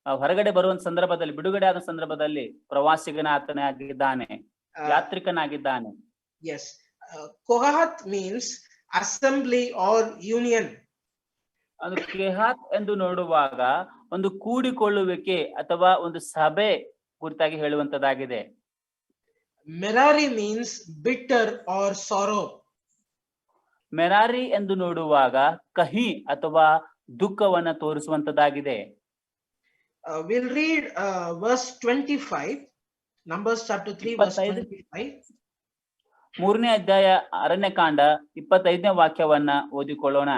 ಹೊರಗಡೆ ಬರುವಂತ ಸಂದರ್ಭದಲ್ಲಿ, ಬಿಡುಗಡೆ ಆದ ಸಂದರ್ಭದಲ್ಲಿ ಪ್ರವಾಸಿಗನ ಆತನೇ ಆಗಿದ್ದಾನೆ, ಯಾತ್ರಿಕನಾಗಿದ್ದಾನೆ. Yes, Kohath means assembly or union. ಅದು ಕೆಹಾತ್ ಎಂದು ನೋಡುವಾಗ ಒಂದು ಕೂಡಿಕೊಳ್ಳುವಿಕೆ ಅಥವಾ ಒಂದು ಸಭೆ ಕುರಿತಾಗಿ ಹೇಳುವಂತದ್ದಾಗಿದೆ. Merari means bitter or sorrow. Merari ಎಂದು ನೋಡುವಾಗ ಕಹಿ ಅಥವಾ ದುಃಖವನ್ನ ತೋರಿಸುವಂತದ್ದಾಗಿದೆ. We'll read verse 25, Numbers chapter 3 verse 25. 3ನೇ ಅಧ್ಯಾಯ ಅರಣ್ಯಕಾಂಡ 25ನೇ ವಾಕ್ಯವನ್ನ ಓದಿಕೊಳ್ಳೋಣ.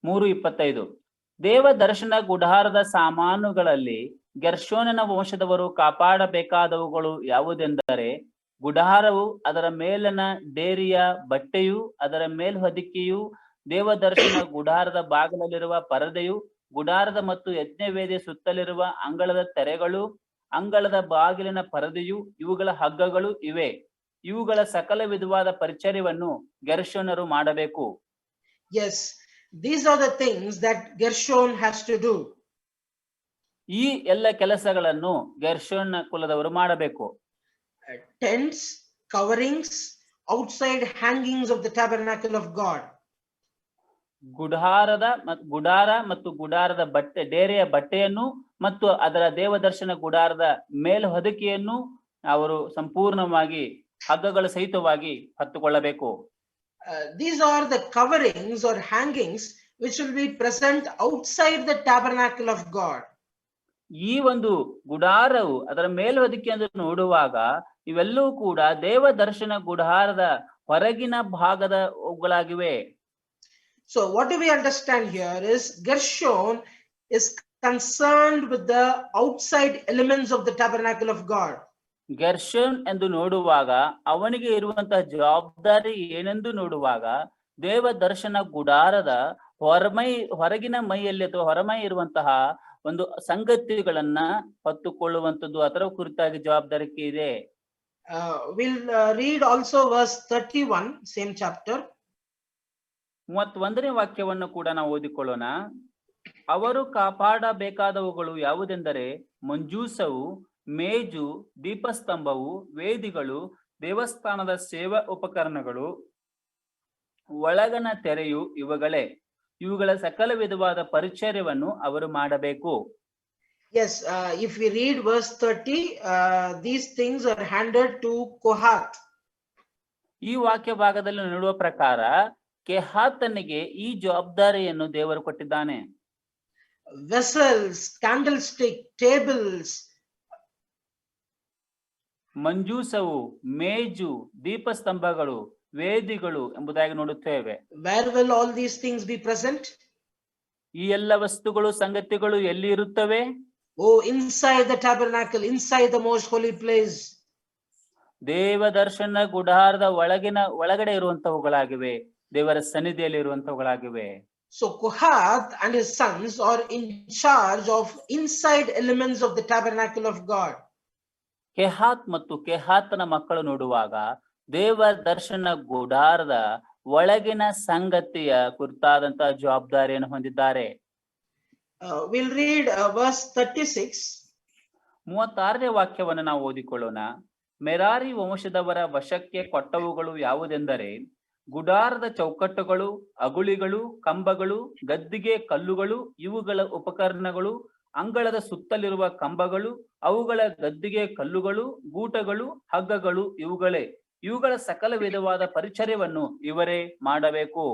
3:25. ದೇವ ದರ್ಶನ ಗುಡಾರದ ಸಾಮಾನುಗಳಲ್ಲಿ ಗೆರ್ಷೋನನ ವಂಶದವರು ಕಾಪಾಡಬೇಕಾದವುಗಳು ಯಾವುದೆಂದರೆ ಗುಡಾರವು, ಅದರ ಮೇಲನ ಡೇರಿಯ ಬಟ್ಟೆಯು, ಅದರ ಮೇಲ್ಹೊದಿಕೆಯು, ದೇವದರ್ಶನ ಗುಡಾರದ ಬಾಗಿಲಲ್ಲಿರುವ ಪರದೆಯು, ಗುಡಾರದ ಮತ್ತು ಯಜ್ಞವೇದಿಯ ಸುತ್ತಲಿರುವ ಅಂಗಳದ ತೆರೆಗಳು, ಅಂಗಳದ ಬಾಗಿಲಿನ ಪರದೆಯು, ಇವುಗಳ ಹಗ್ಗಗಳು ಇವೆ. ಇವುಗಳ ಸಕಲ ವಿಧವಾದ ಪರಿಚರ್ಯವನ್ನು ಗೆರ್ಷೋನರು ಮಾಡಬೇಕು. Yes, these are the things that Gershon has to do. ಈ ಎಲ್ಲ ಕೆಲಸಗಳನ್ನು ಗೆರ್ಷೋನ್ ಕುಲದವರು ಮಾಡಬೇಕು. Tents, coverings, outside hangings of the tabernacle of God. ಗುಡಾರ ಮತ್ತು ಗುಡಾರದ ಬಟ್ಟೆ, ಡೇರೆಯ ಬಟ್ಟೆಯನ್ನು ಮತ್ತು ಅದರ ದೇವದರ್ಶನ ಗುಡಾರದ ಮೇಲ್ಹೊದಿಕೆಯನ್ನು ಅವರು ಸಂಪೂರ್ಣವಾಗಿ ಹಗ್ಗಗಳ ಸಹಿತವಾಗಿ ಹತ್ತುಕೊಳ್ಳಬೇಕು. These are the coverings or hangings which will be present outside the tabernacle of God. ಈ ಒಂದು ಗುಡಾರವು ಅದರ ಮೇಲ್ಹೊದಿಕೆಯನ್ನು ನೋಡುವಾಗ ಇವೆಲ್ಲವೂ ಕೂಡ ದೇವ ದರ್ಶನ ಗುಡಾರದ ಹೊರಗಿನ ಭಾಗದವುಗಳಾಗಿವೆ. So what do we understand here is Gershon is concerned with the outside elements of the tabernacle of God. ಗೆರ್ಷೋನ್ ಎಂದು ನೋಡುವಾಗ ಅವನಿಗೆ ಇರುವಂತಹ ಜವಾಬ್ದಾರಿ ಏನೆಂದು ನೋಡುವಾಗ ದೇವ ದರ್ಶನ ಗುಡಾರದ ಹೊರಗಿನ ಮೈಯಲ್ಲಿ ಅಥವಾ ಹೊರಮೈ ಇರುವಂತಹ ಒಂದು ಸಂಗತಿಗಳನ್ನ ಹೊತ್ತುಕೊಳ್ಳುವಂಥದ್ದು ಅದರ ಕುರಿತಾಗಿ ಜವಾಬ್ದಾರಿಕೆ ಇದೆ. We'll read also verse 31, same chapter. 31ನೇ ವಾಕ್ಯವನ್ನು ಕೂಡ ನಾವು ಓದಿಕೊಳ್ಳೋಣ. ಅವರು ಕಾಪಾಡಬೇಕಾದವುಗಳು ಯಾವುದೆಂದರೆ ಮಂಜೂಸವು, ಮೇಜು, ದೀಪಸ್ತಂಭವು, ವೇದಿಗಳು, ದೇವಸ್ಥಾನದ ಸೇವಾ ಉಪಕರಣಗಳು, ಒಳಗಣ ತೆರೆಯು ಇವುಗಳೇ. ಇವುಗಳ ಸಕಲ ವಿಧವಾದ ಪರಿಚರ್ಯವನ್ನು ಅವರು ಮಾಡಬೇಕು. Yes, if we read verse 30, these things are handed to Kohath. ಈ ವಾಕ್ಯ ಭಾಗದಲ್ಲಿ ನೋಡುವ ಪ್ರಕಾರ ಕೆಹಾತನಿಗೆ ಈ ಜವಾಬ್ದಾರಿಯನ್ನು ದೇವರು ಕೊಟ್ಟಿದ್ದಾನೆ. Vessels, candlestick, tables, ಮಂಜೂಸವು, ಮೇಜು, ದೀಪಸ್ತಂಭಗಳು, ವೇದಿಗಳು ಎಂಬುದಾಗಿ ನೋಡುತ್ತೇವೆ. Where will all these things be present? ಈ ಎಲ್ಲ ವಸ್ತುಗಳು ಸಂಗತಿಗಳು ಎಲ್ಲಿ ಇರುತ್ತವೆ? Oh, inside the tabernacle, inside the most holy place. ದೇವ ದರ್ಶನ ಗುಡಾರದ ಒಳಗಡೆ ಇರುವಂತವುಗಳಾಗಿವೆ, ದೇವರ ಸನ್ನಿಧಿಯಲ್ಲಿ ಇರುವಂತವುಗಳಾಗಿವೆ. So Kohath and his sons are in charge of inside elements of the tabernacle of God. ಕೆಹಾತ್ ಮತ್ತು ಕೆಹಾತನ ಮಕ್ಕಳು ನೋಡುವಾಗ ದೇವ ದರ್ಶನ ಗುಡಾರದ ಒಳಗಿನ ಸಂಗತಿಯ ಕುರಿತಾದಂತಹ ಜವಾಬ್ದಾರಿಯನ್ನು ಹೊಂದಿದ್ದಾರೆ. We'll read verse 36. 36ನೇ ವಾಕ್ಯವನ್ನು ನಾವು ಓದಿಕೊಳ್ಳೋಣ. ಮೆರಾರಿ ವಂಶದವರ ವಶಕ್ಕೆ ಕೊಟ್ಟವುಗಳು ಯಾವುದೆಂದರೆ ಗುಡಾರದ ಚೌಕಟ್ಟುಗಳು, ಅಗುಳಿಗಳು, ಕಂಬಗಳು, ಗದ್ದಿಗೆ ಕಲ್ಲುಗಳು, ಇವುಗಳ ಉಪಕರಣಗಳು, ಅಂಗಳದ ಸುತ್ತಲಿರುವ ಕಂಬಗಳು, ಅವುಗಳ ಗದ್ದಿಗೆ ಕಲ್ಲುಗಳು, ಗೂಟಗಳು, ಹಗ್ಗಗಳು ಇವುಗಳೇ. ಇವುಗಳ ಸಕಲ ವಿಧವಾದ ಪರಿಚರ್ಯವನ್ನು ಇವರೇ ಮಾಡಬೇಕು.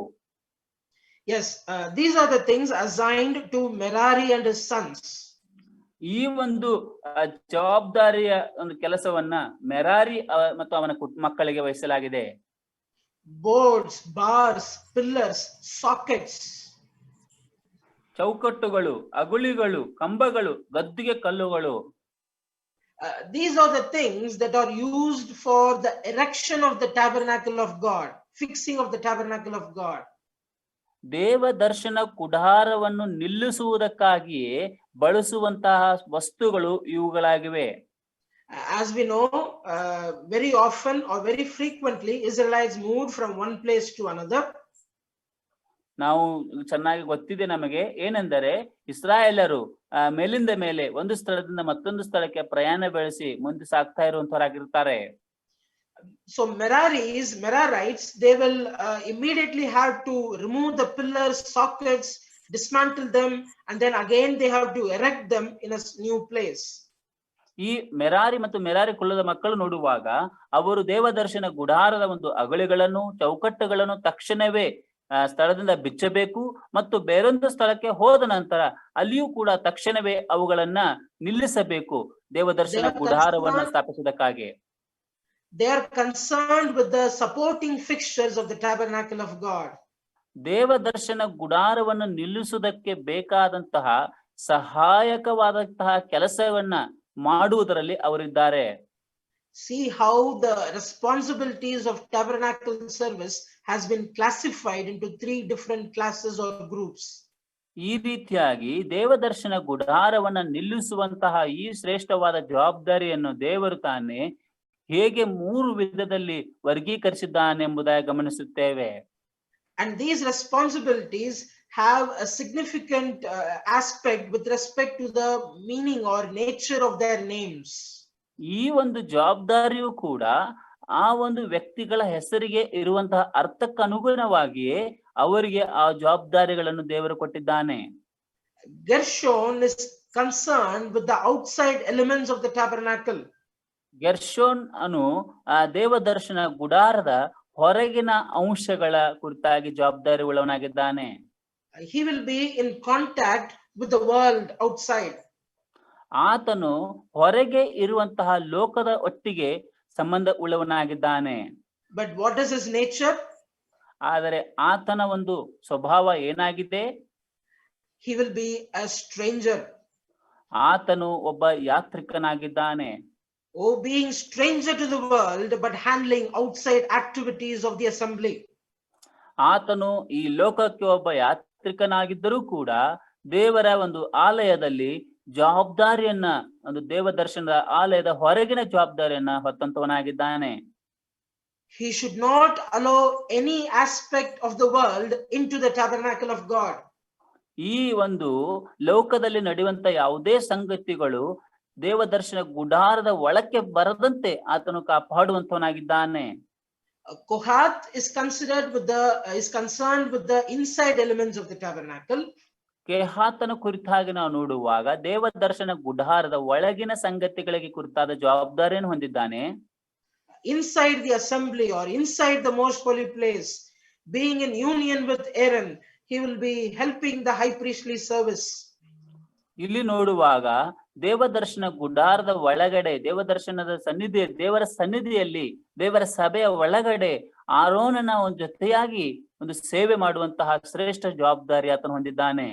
Yes, these are the things assigned to Merari and his sons. ಈ ಒಂದು ಜವಾಬ್ದಾರಿಯ ಒಂದು ಕೆಲಸವನ್ನ ಮೆರಾರಿ ಮತ್ತು ಅವನ ಮಕ್ಕಳಿಗೆ ವಹಿಸಲಾಗಿದೆ. Boards, bars, pillars, sockets. ಚೌಕಟ್ಟುಗಳು, ಅಗುಳಿಗಳು, ಕಂಬಗಳು, ಗದ್ದಿಗೆ ಕಲ್ಲುಗಳು. These are the things that are used for the erection of the tabernacle of God, fixing of the tabernacle of God. ದೇವ ದರ್ಶನ ಗುಡಾರವನ್ನು ನಿಲ್ಲಿಸುವುದಕ್ಕಾಗಿಯೇ ಬಳಸುವಂತಹ ವಸ್ತುಗಳು ಇವುಗಳಾಗಿವೆ. As we know, very often or very frequently Israelites moved from one place to another. ನಾವು ಚೆನ್ನಾಗಿ ಗೊತ್ತಿದೆ ನಮಗೆ ಏನೆಂದರೆ ಇಸ್ರಾಯೇಲರು ಮೇಲಿಂದ ಮೇಲೆ ಒಂದು ಸ್ಥಳದಿಂದ ಮತ್ತೊಂದು ಸ್ಥಳಕ್ಕೆ ಪ್ರಯಾಣ ಬೆಳೆಸಿ ಮುಂದೆ ಸಾಗ್ತಾ ಇರುವಂತವರಾಗಿರ್ತಾರೆ. So Merarites, they will immediately have to remove the pillars, sockets, dismantle them, and then again they have to erect them in a new place. ಈ ಮೆರಾರಿ ಮತ್ತು ಮೆರಾರಿ ಕುಲದ ಮಕ್ಕಳು ನೋಡುವಾಗ ಅವರು ದೇವದರ್ಶನ ಗುಡಾರದ ಒಂದು ಅಗಳಿಗಳನ್ನು, ಚೌಕಟ್ಟುಗಳನ್ನು ತಕ್ಷಣವೇ ಸ್ಥಳದಿಂದ ಬಿಚ್ಚಬೇಕು ಮತ್ತು ಬೇರೊಂದು ಸ್ಥಳಕ್ಕೆ ಹೋದ ನಂತರ ಅಲ್ಲಿಯೂ ಕೂಡ ತಕ್ಷಣವೇ ಅವುಗಳನ್ನ ನಿಲ್ಲಿಸಬೇಕು ದೇವದರ್ಶನ ಗುಡಾರವನ್ನು ಸ್ಥಾಪಿಸುವುದಕ್ಕಾಗಿ. They are concerned with the supporting fixtures of the tabernacle of God. ದೇವದರ್ಶನ ಗುಡಾರವನ್ನು ನಿಲ್ಲಿಸುವುದಕ್ಕೆ ಬೇಕಾದಂತಹ ಸಹಾಯಕವಾದಂತಹ ಕೆಲಸವನ್ನ ಮಾಡುವುದರಲ್ಲಿ ಅವರಿದ್ದಾರೆ. See how the responsibilities of tabernacle service has been classified into 3 different classes or groups. ಈ ರೀತಿಯಾಗಿ ದೇವದರ್ಶನ ಗುಡಾರವನ್ನ ನಿಲ್ಲಿಸುವಂತಹ ಈ ಶ್ರೇಷ್ಠವಾದ ಜವಾಬ್ದಾರಿಯನ್ನು ದೇವರು ತಾನೇ ಹೇಗೆ 3 ವಿಧದಲ್ಲಿ ವರ್ಗೀಕರಿಸಿದ್ದಾನೆ ಎಂಬುದಾಗಿ ಗಮನಿಸುತ್ತೇವೆ. And these responsibilities have a significant aspect with respect to the meaning or nature of their names. ಈ ಒಂದು ಜವಾಬ್ದಾರಿಯು ಕೂಡ ಆ ಒಂದು ವ್ಯಕ್ತಿಗಳ ಹೆಸರಿಗೆ ಇರುವಂತಹ ಅರ್ಥಕ್ಕನುಗುಣವಾಗಿಯೇ ಅವರಿಗೆ ಆ ಜವಾಬ್ದಾರಿಗಳನ್ನು ದೇವರು ಕೊಟ್ಟಿದ್ದಾನೆ. Gershon is concerned with the outside elements of the tabernacle. ಗೆರ್ಷೋನ್ ಅನು ಆ ದೇವದರ್ಶನ ಗುಡಾರದ ಹೊರಗಿನ ಅಂಶಗಳ ಕುರಿತಾಗಿ ಜವಾಬ್ದಾರಿ ಉಳ್ಳವನಾಗಿದ್ದಾನೆ. He will be in contact with the world outside. ಆತನು ಹೊರಗೆ ಇರುವಂತಹ ಲೋಕದ ಒಟ್ಟಿಗೆ ಸಂಬಂಧ ಉಳ್ಳವನಾಗಿದ್ದಾನೆ. But what is his nature? ಆದರೆ ಆತನ ಒಂದು ಸ್ವಭಾವ ಏನಾಗಿದೆ? He will be a stranger. ಆತನು ಒಬ್ಬ ಯಾತ್ರಿಕನಾಗಿದ್ದಾನೆ. Oh, being stranger to the world, but handling outside activities of the assembly. ಆತನು ಈ ಲೋಕಕ್ಕೆ ಒಬ್ಬ ಯಾತ್ರಿಕನಾಗಿದ್ದರೂ ಕೂಡ ದೇವರ ಒಂದು ಆಲಯದಲ್ಲಿ ಜವಾಬ್ದಾರಿಯನ್ನ, ಒಂದು ದೇವ ದರ್ಶನದ ಆಲಯದ ಹೊರಗಿನ ಜವಾಬ್ದಾರಿಯನ್ನ ಹೊತ್ತಂತವನಾಗಿದ್ದಾನೆ. He should not allow any aspect of the world into the tabernacle of God. ಈ ಒಂದು ಲೋಕದಲ್ಲಿ ನಡೆಯುವಂತ ಯಾವುದೇ ಸಂಗತಿಗಳು ದೇವದರ್ಶನ ಗುಡಾರದ ಒಳಕ್ಕೆ ಬರದಂತೆ ಆತನು ಕಾಪಾಡುವಂತವನಾಗಿದ್ದಾನೆ. Kohath is concerned with the inside elements of the tabernacle. ಕೆಹಾತನ ಕುರಿತಾಗಿ ನಾವು ನೋಡುವಾಗ ದೇವದರ್ಶನ ಗುಡಾರದ ಒಳಗಿನ ಸಂಗತಿಗಳಿಗೆ ಕುರಿತಾದ ಜವಾಬ್ದಾರಿಯನ್ನು ಹೊಂದಿದ್ದಾನೆ. Inside the assembly or inside the most holy place, being in union with Aaron, he will be helping the high priestly service. ಇಲ್ಲಿ ನೋಡುವಾಗ ದೇವದರ್ಶನ ಗುಡಾರದ ಒಳಗಡೆ, ದೇವದರ್ಶನದ ದೇವರ ಸನ್ನಿಧಿಯಲ್ಲಿ, ದೇವರ ಸಭೆಯ ಒಳಗಡೆ ಆರೋನನ ಒಂದು ಜೊತೆಯಾಗಿ ಒಂದು ಸೇವೆ ಮಾಡುವಂತಹ ಶ್ರೇಷ್ಠ ಜವಾಬ್ದಾರಿ ಆತನು ಹೊಂದಿದ್ದಾನೆ.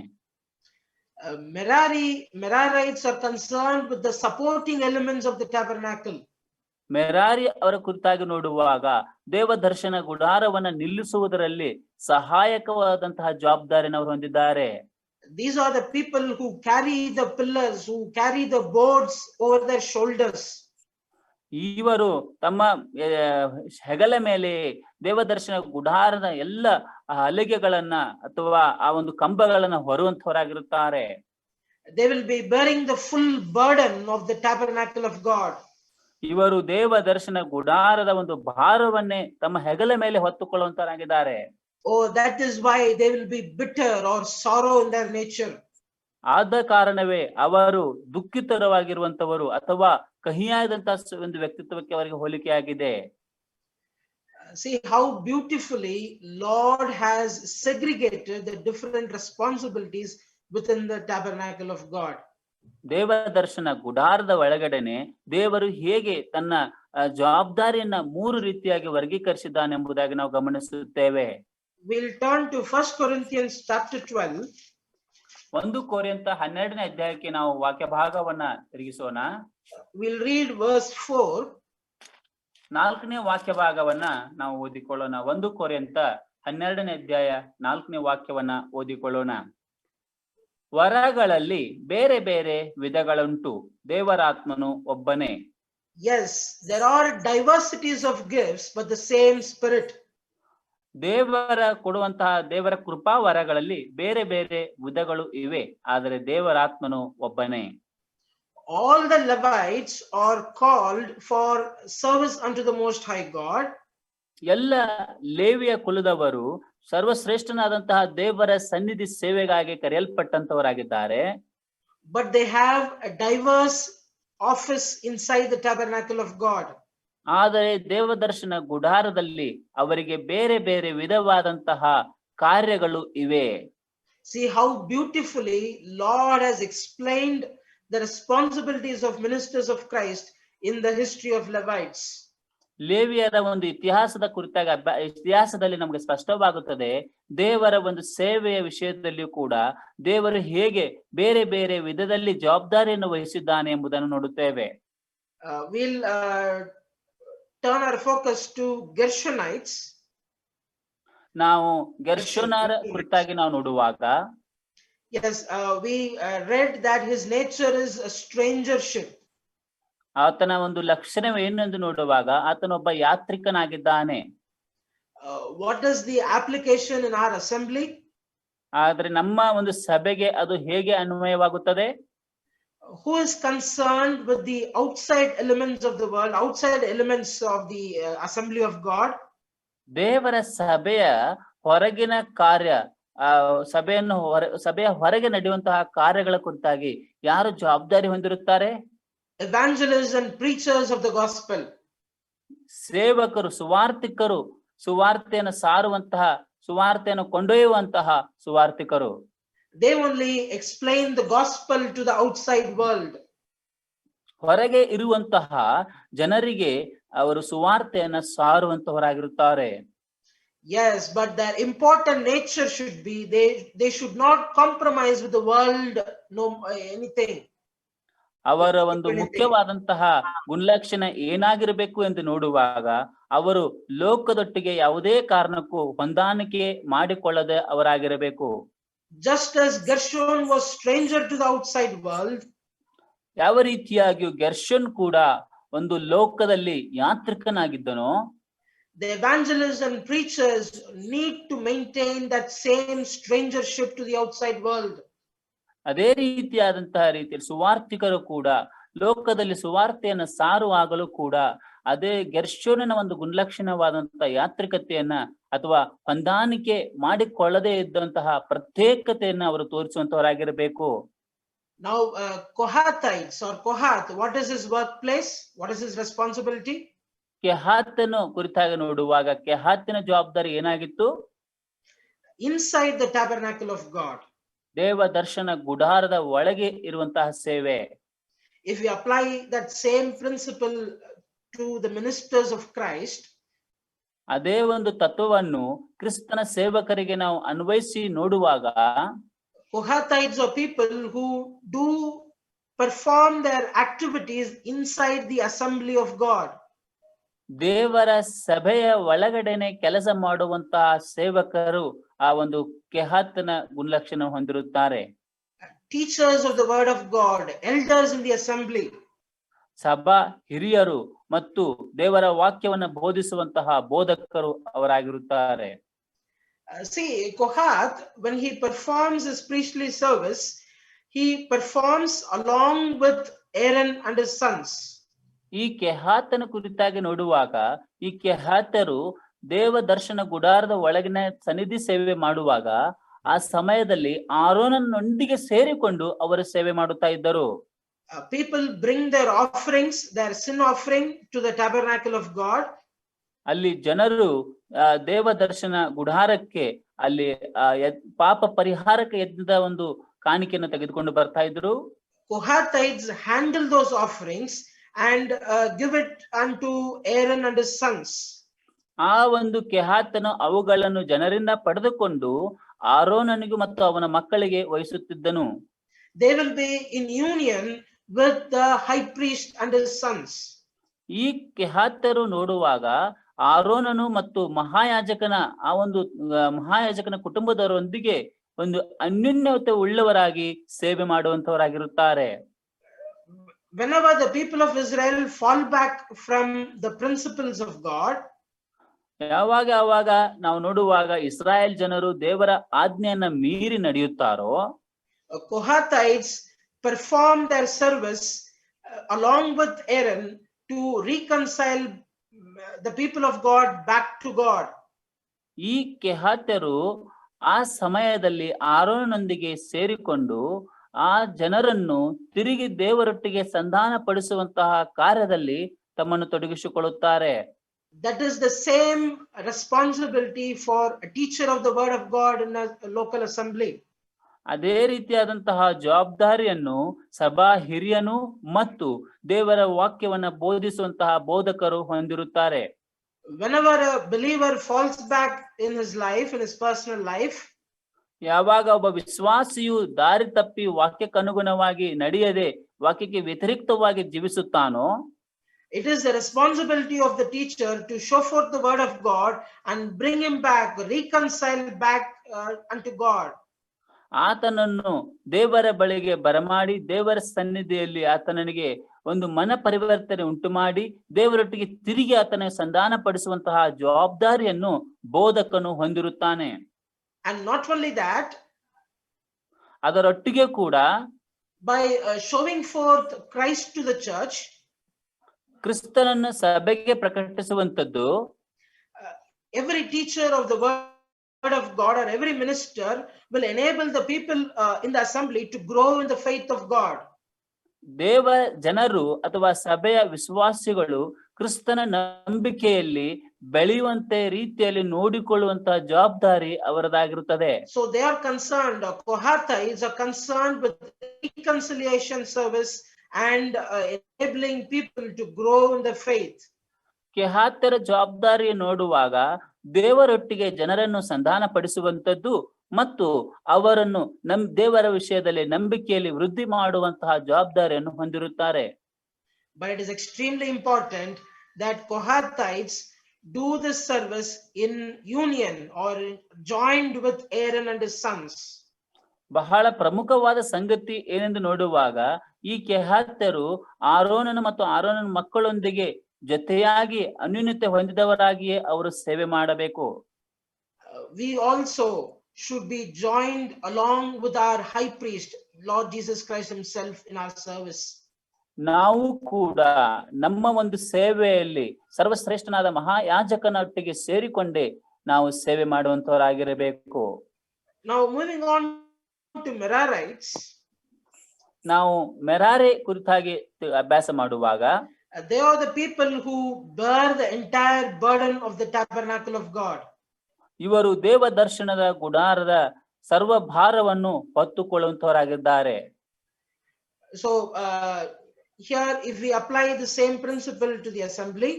Merarites are concerned with the supporting elements of the tabernacle. Merari ಅವರ ಕುರಿತಾಗಿ ನೋಡುವಾಗ ದೇವದರ್ಶನ ಗುಡಾರವನ್ನ ನಿಲ್ಲಿಸುವುದರಲ್ಲಿ ಸಹಾಯಕವಾದಂತಹ ಜವಾಬ್ದಾರಿಯನ್ನು ಅವರು ಹೊಂದಿದ್ದಾರೆ. These are the people who carry the pillars, who carry the boards over their shoulders. ಇವರು ತಮ್ಮ ಹೆಗಲ ಮೇಲೆ ದೇವದರ್ಶನ ಗುಡಾರದ ಎಲ್ಲ ಹಲಿಗೆಗಳನ್ನ ಅಥವಾ ಆ ಒಂದು ಕಂಬಗಳನ್ನ ಹೊರುವಂತವರಾಗಿರುತ್ತಾರೆ. They will be bearing the full burden of the tabernacle of God. ಇವರು ದೇವದರ್ಶನ ಗುಡಾರದ ಒಂದು ಭಾರವನ್ನೇ ತಮ್ಮ ಹೆಗಲ ಮೇಲೆ ಹೊತ್ತುಕೊಳ್ಳುವಂತವರಾಗಿದ್ದಾರೆ. Oh, that is why they will be bitter or sorrow in their nature. ಆದ ಕಾರಣವೇ ಅವರು ದುಃಖಿತರವಾಗಿರುವಂತವರು ಅಥವಾ ಕಹಿಯಾದಂತಹ ಒಂದು ವ್ಯಕ್ತಿತ್ವಕ್ಕೆ ಅವರಿಗೆ ಹೋಲಿಕೆಯಾಗಿದೆ. See how beautifully Lord has segregated the different responsibilities within the tabernacle of God. ದೇವದರ್ಶನ ಗುಡಾರದ ಒಳಗಡೆನೆ ದೇವರು ಹೇಗೆ ತನ್ನ ಜವಾಬ್ದಾರಿಯನ್ನ 3 ರೀತಿಯಾಗಿ ವರ್ಗೀಕರಿಸಿದ್ದಾನೆ ಎಂಬುದಾಗಿ ನಾವು ಗಮನಿಸುತ್ತೇವೆ. We'll turn to 1 Corinthians chapter 12. 1 ಕೊರಿಂಥ 12ನೇ ಅಧ್ಯಾಯಕ್ಕೆ ನಾವು ವಾಕ್ಯ ಭಾಗವನ್ನ ತಿರುಗಿಸೋಣ. We'll read verse 4. 4ನೇ ವಾಕ್ಯ ಭಾಗವನ್ನ ನಾವು ಓದಿಕೊಳ್ಳೋಣ. 1 ಕೊರಿಂಥ 12ನೇ ಅಧ್ಯಾಯ 4ನೇ ವಾಕ್ಯವನ್ನ ಓದಿಕೊಳ್ಳೋಣ. ವರಗಳಲ್ಲಿ ಬೇರೆ ಬೇರೆ ವಿಧಗಳುಂಟು, ದೇವರಾತ್ಮನು ಒಬ್ಬನೇ. Yes, there are diversities of gifts, but the same Spirit. ದೇವರ ಕೊಡುವಂತಹ ದೇವರ ಕೃಪಾ ವರಗಳಲ್ಲಿ ಬೇರೆ ಬೇರೆ ವಿಧಗಳು ಇವೆ, ಆದರೆ ದೇವರಾತ್ಮನು ಒಬ್ಬನೇ. All the Levites are called for service unto the Most High God. ಎಲ್ಲ ಲೇವಿಯ ಕುಲದವರು ಸರ್ವಶ್ರೇಷ್ಠನಾದಂತಹ ದೇವರ ಸನ್ನಿಧಿ ಸೇವೆಗಾಗಿ ಕರೆಯಲ್ಪಟ್ಟಂತವರಾಗಿದ್ದಾರೆ. But they have a diverse office inside the tabernacle of God. ಆದರೆ ದೇವದರ್ಶನ ಗುಡಾರದಲ್ಲಿ ಅವರಿಗೆ ಬೇರೆ ಬೇರೆ ವಿಧವಾದಂತಹ ಕಾರ್ಯಗಳು ಇವೆ. See how beautifully Lord has explained the responsibilities of ministers of Christ in the history of Levites. ಲೇವಿಯರ ಒಂದು ಇತಿಹಾಸದ ಕುರಿತಾಗಿ ಇತಿಹಾಸದಲ್ಲಿ ನಮಗೆ ಸ್ಪಷ್ಟವಾಗುತ್ತದೆ ದೇವರ ಒಂದು ಸೇವೆಯ ವಿಷಯದಲ್ಲಿಯೂ ಕೂಡ ದೇವರು ಹೇಗೆ ಬೇರೆ ಬೇರೆ ವಿಧದಲ್ಲಿ ಜವಾಬ್ದಾರಿಯನ್ನು ವಹಿಸಿದ್ದಾನೆ ಎಂಬುದನ್ನು ನೋಡುತ್ತೇವೆ. We'll turn our focus to Gershonites. ನಾವು ಗೆರ್ಷೋನರ ಕುರಿತಾಗಿ ನಾವು ನೋಡುವಾಗ yes, we read that his nature is a strangership. ಆತನ ಒಂದು ಲಕ್ಷಣವೇನು ಎಂದು ನೋಡುವಾಗ ಆತನೊಬ್ಬ ಯಾತ್ರಿಕನಾಗಿದ್ದಾನೆ. What is the application in our assembly? ಆದ್ರೆ ನಮ್ಮ ಒಂದು ಸಭೆಗೆ ಅದು ಹೇಗೆ ಅನ್ವಯವಾಗುತ್ತದೆ? Who is concerned with the outside elements of the world, outside elements of the assembly of God? ದೇವರ ಸಭೆಯ ಹೊರಗಿನ ಕಾರ್ಯ, ಸಭೆಯ ಹೊರಗೆ ನಡೆಯುವಂತಹ ಕಾರ್ಯಗಳ ಕುರಿತಾಗಿ ಯಾರು ಜವಾಬ್ದಾರಿ ಹೊಂದಿರುತ್ತಾರೆ? Evangelists and preachers of the gospel. ಸೇವಕರು, ಸುವಾರ್ತಿಕರು, ಸುವಾರ್ತೆಯನ್ನು ಸಾರುವಂತಹ, ಸುವಾರ್ತೆಯನ್ನು ಕೊಂಡೊಯ್ಯುವಂತಹ ಸುವಾರ್ತಿಕರು. They only explain the gospel to the outside world. ಹೊರಗೆ ಇರುವಂತಹ ಜನರಿಗೆ ಅವರು ಸುವಾರ್ತೆಯನ್ನ ಸಾರುವಂತವರಾಗಿರುತ್ತಾರೆ. Yes, but their important nature should be they should not compromise with the world, no anything. ಅವರ ಒಂದು ಮುಖ್ಯವಾದಂತಹ ಗುಣಲಕ್ಷಣ ಏನಾಗಿರಬೇಕು ಎಂದು ನೋಡುವಾಗ ಅವರು ಲೋಕದೊಟ್ಟಿಗೆ ಯಾವುದೇ ಕಾರಣಕ್ಕೂ ಹೊಂದಾಣಿಕೆ ಮಾಡಿಕೊಳ್ಳದೆ ಅವರಾಗಿರಬೇಕು. Just as Gershon was stranger to the outside world, ಯಾವ ರೀತಿಯಾಗಿಯೂ ಗೆರ್ಷೋನ್ ಕೂಡ ಒಂದು ಲೋಕದಲ್ಲಿ ಯಾತ್ರಿಕನಾಗಿದ್ದನೋ, the evangelists and preachers need to maintain that same strangership to the outside world. ಅದೇ ರೀತಿಯಾದಂತಹ ರೀತಿಯಲ್ಲಿ ಸುವಾರ್ತಿಕರು ಕೂಡ ಲೋಕದಲ್ಲಿ ಸುವಾರ್ತೆಯನ್ನು ಸಾರುವಾಗಲೂ ಕೂಡ ಅದೇ ಗೆರ್ಷೋನನ ಒಂದು ಗುಣಲಕ್ಷಣವಾದಂತಹ ಯಾತ್ರಿಕತೆಯನ್ನ ಅಥವಾ ಹೊಂದಾಣಿಕೆ ಮಾಡಿಕೊಳ್ಳದೇ ಇದ್ದಂತಹ ಪ್ರತ್ಯೇಕತೆಯನ್ನ ಅವರು ತೋರಿಸುವಂತವರಾಗಿರಬೇಕು. Now Kohathites or Kohath, what is his workplace? What is his responsibility? ಕೆಹಾತನು ಕುರಿತಾಗಿ ನೋಡುವಾಗ ಕೆಹಾತಿನ ಜವಾಬ್ದಾರಿ ಏನಾಗಿತ್ತು? Inside the tabernacle of God. ದೇವ ದರ್ಶನ ಗುಡಾರದ ಒಳಗೆ ಇರುವಂತಹ ಸೇವೆ. If we apply that same principle to the ministers of Christ, ಅದೇ ಒಂದು ತತ್ವವನ್ನು ಕ್ರಿಸ್ತನ ಸೇವಕರಿಗೆ ನಾವು ಅನ್ವಯಿಸಿ ನೋಡುವಾಗ, Kohathites are people who do perform their activities inside the assembly of God. ದೇವರ ಸಭೆಯ ಒಳಗಡೆನೆ ಕೆಲಸ ಮಾಡುವಂತಹ ಸೇವಕರು ಆ ಒಂದು ಕೆಹಾತನ ಗುಣಲಕ್ಷಣ ಹೊಂದಿರುತ್ತಾರೆ. Teachers of the word of God, elders in the assembly. ಸಭಾ ಹಿರಿಯರು ಮತ್ತು ದೇವರ ವಾಕ್ಯವನ್ನು ಬೋಧಿಸುವಂತಹ ಬೋಧಕರು ಅವರಾಗಿರುತ್ತಾರೆ. See, Kohath, when he performs his priestly service, he performs along with Aaron and his sons. ಈ ಕೆಹಾತನ ಕುರಿತಾಗಿ ನೋಡುವಾಗ ಈ ಕೆಹಾತರು ದೇವ ದರ್ಶನ ಗುಡಾರದ ಒಳಗಿನ ಸನ್ನಿಧಿ ಸೇವೆ ಮಾಡುವಾಗ ಆ ಸಮಯದಲ್ಲಿ ಆರೋನನೊಂದಿಗೆ ಸೇರಿಕೊಂಡು ಅವರು ಸೇವೆ ಮಾಡುತ್ತಾ ಇದ್ದರು. People bring their offerings, their sin offering to the tabernacle of God. ಅಲ್ಲಿ ಜನರು ದೇವ ದರ್ಶನ ಗುಡಾರಕ್ಕೆ ಅಲ್ಲಿ ಪಾಪ ಪರಿಹಾರಕ ಯಜ್ಞದ ಒಂದು ಕಾಣಿಕೆಯನ್ನು ತೆಗೆದುಕೊಂಡು ಬರ್ತಾ ಇದ್ರು. Kohathites handle those offerings and give it unto Aaron and his sons. ಆ ಒಂದು ಕೆಹಾತನು ಅವುಗಳನ್ನು ಜನರಿಂದ ಪಡೆದುಕೊಂಡು ಆರೋನನಿಗೂ ಮತ್ತು ಅವನ ಮಕ್ಕಳಿಗೆ ವಹಿಸುತ್ತಿದ್ದನು. They will be in union with the high priest and his sons. ಈ ಕೆಹಾತರು ನೋಡುವಾಗ ಆರೋನನು ಮತ್ತು ಮಹಾಯಾಜಕನ ಆ ಒಂದು ಮಹಾಯಾಜಕನ ಕುಟುಂಬದವರೊಂದಿಗೆ ಒಂದು ಅನ್ಯೋನ್ಯತೆ ಉಳ್ಳವರಾಗಿ ಸೇವೆ ಮಾಡುವಂತವರಾಗಿರುತ್ತಾರೆ. Whenever the people of Israel fall back from the principles of God, ಯಾವಾಗ ನಾವು ನೋಡುವಾಗ ಇಸ್ರಾಯೇಲ್ ಜನರು ದೇವರ ಆಜ್ಞೆಯನ್ನ ಮೀರಿ ನಡೆಯುತ್ತಾರೋ, Kohathites perform their service along with Aaron to reconcile the people of God back to God. ಈ ಕೆಹಾತ್ಯರು ಆ ಸಮಯದಲ್ಲಿ ಆರೋನನೊಂದಿಗೆ ಸೇರಿಕೊಂಡು ಆ ಜನರನ್ನು ತಿರುಗಿ ದೇವರೊಟ್ಟಿಗೆ ಸಂಧಾನ ಪಡಿಸುವಂತಹ ಕಾರ್ಯದಲ್ಲಿ ತಮ್ಮನ್ನು ತೊಡಗಿಸಿಕೊಳ್ಳುತ್ತಾರೆ. That is the same responsibility for a teacher of the word of God in a local assembly. ಅದೇ ರೀತಿಯಾದಂತಹ ಜವಾಬ್ದಾರಿಯನ್ನು ಸಭಾ ಹಿರಿಯನು ಮತ್ತು ದೇವರ ವಾಕ್ಯವನ್ನ ಬೋಧಿಸುವಂತಹ ಬೋಧಕರು ಹೊಂದಿರುತ್ತಾರೆ. Whenever a believer falls back in his life, in his personal life, ಯಾವಾಗ ಒಬ್ಬ ವಿಶ್ವಾಸಿಯು ದಾರಿ ತಪ್ಪಿ ವಾಕ್ಯಕ್ಕನುಗುಣವಾಗಿ ನಡೆಯದೆ ವಾಕ್ಯಕ್ಕೆ ವ್ಯತಿರಿಕ್ತವಾಗಿ ಜೀವಿಸುತ್ತಾನೋ, it is the responsibility of the teacher to show forth the word of God and bring him back, reconcile back unto God. ಆತನನ್ನು ದೇವರ ಬಳಿಗೆ ಬರಮಾಡಿ ದೇವರ ಸನ್ನಿಧಿಯಲ್ಲಿ ಆತನಿಗೆ ಒಂದು ಮನ ಪರಿವರ್ತನೆ ಉಂಟು ಮಾಡಿ ದೇವರೊಟ್ಟಿಗೆ ತಿರುಗಿ ಆತನ ಸಂಧಾನ ಪಡಿಸುವಂತಹ ಜವಾಬ್ದಾರಿಯನ್ನು ಬೋಧಕನು ಹೊಂದಿರುತ್ತಾನೆ. And not only that, ಅದರೊಟ್ಟಿಗೆ ಕೂಡ by showing forth Christ to the church, ಕ್ರಿಸ್ತನನ್ನು ಸಭೆಗೆ ಪ್ರಕಟಿಸುವಂತದ್ದು, every teacher of the word of God or every minister will enable the people in the assembly to grow in the faith of God. ದೇವ ಜನರು ಅಥವಾ ಸಭೆಯ ವಿಶ್ವಾಸಿಗಳು ಕ್ರಿಸ್ತನ ನಂಬಿಕೆಯಲ್ಲಿ ಬೆಳೆಯುವಂತೆ ರೀತಿಯಲ್ಲಿ ನೋಡಿಕೊಳ್ಳುವಂತಹ ಜವಾಬ್ದಾರಿ ಅವರದಾಗಿರುತ್ತದೆ. So they are concerned, Kohathites are concerned with reconciliation service and enabling people to grow in the faith. ಕೆಹಾತ್ಯರ ಜವಾಬ್ದಾರಿ ನೋಡುವಾಗ ದೇವರೊಟ್ಟಿಗೆ ಜನರನ್ನು ಸಂಧಾನ ಪಡಿಸುವಂತದ್ದು ಮತ್ತು ಅವರನ್ನು ದೇವರ ವಿಷಯದಲ್ಲಿ ನಂಬಿಕೆಯಲ್ಲಿ ವೃದ್ಧಿ ಮಾಡುವಂತಹ ಜವಾಬ್ದಾರಿಯನ್ನು ಹೊಂದಿರುತ್ತಾರೆ. But it is extremely important that Kohathites do this service in union or joined with Aaron and his sons. ಬಹಳ ಪ್ರಮುಖವಾದ ಸಂಗತಿ ಏನೆಂದು ನೋಡುವಾಗ ಈ ಕೆಹಾತ್ಯರು ಆರೋನನ ಮತ್ತು ಆರೋನನ ಮಕ್ಕಳೊಂದಿಗೆ ಜೊತೆಯಾಗಿ ಅನ್ಯೋನ್ಯತೆ ಹೊಂದಿದವರಾಗಿಯೇ ಅವರು ಸೇವೆ ಮಾಡಬೇಕು. We also should be joined along with our high priest, Lord Jesus Christ himself, in our service. ನಾವು ಕೂಡ ನಮ್ಮ ಒಂದು ಸೇವೆಯಲ್ಲಿ ಸರ್ವಶ್ರೇಷ್ಠನಾದ ಮಹಾಯಾಜಕನೊಟ್ಟಿಗೆ ಸೇರಿಕೊಂಡೇ ನಾವು ಸೇವೆ ಮಾಡುವಂತವರಾಗಿರಬೇಕು. Now moving on to Merarites. ನಾವು ಮೆರಾರೆ ಕುರಿತಾಗಿ ಅಭ್ಯಾಸ ಮಾಡುವಾಗ they are the people who bear the entire burden of the tabernacle of God. ಇವರು ದೇವ ದರ್ಶನದ ಗುಡಾರದ ಸರ್ವ ಭಾರವನ್ನು ಹೊತ್ತುಕೊಳ್ಳುವಂತವರಾಗಿದ್ದಾರೆ. So here if we apply the same principle to the assembly,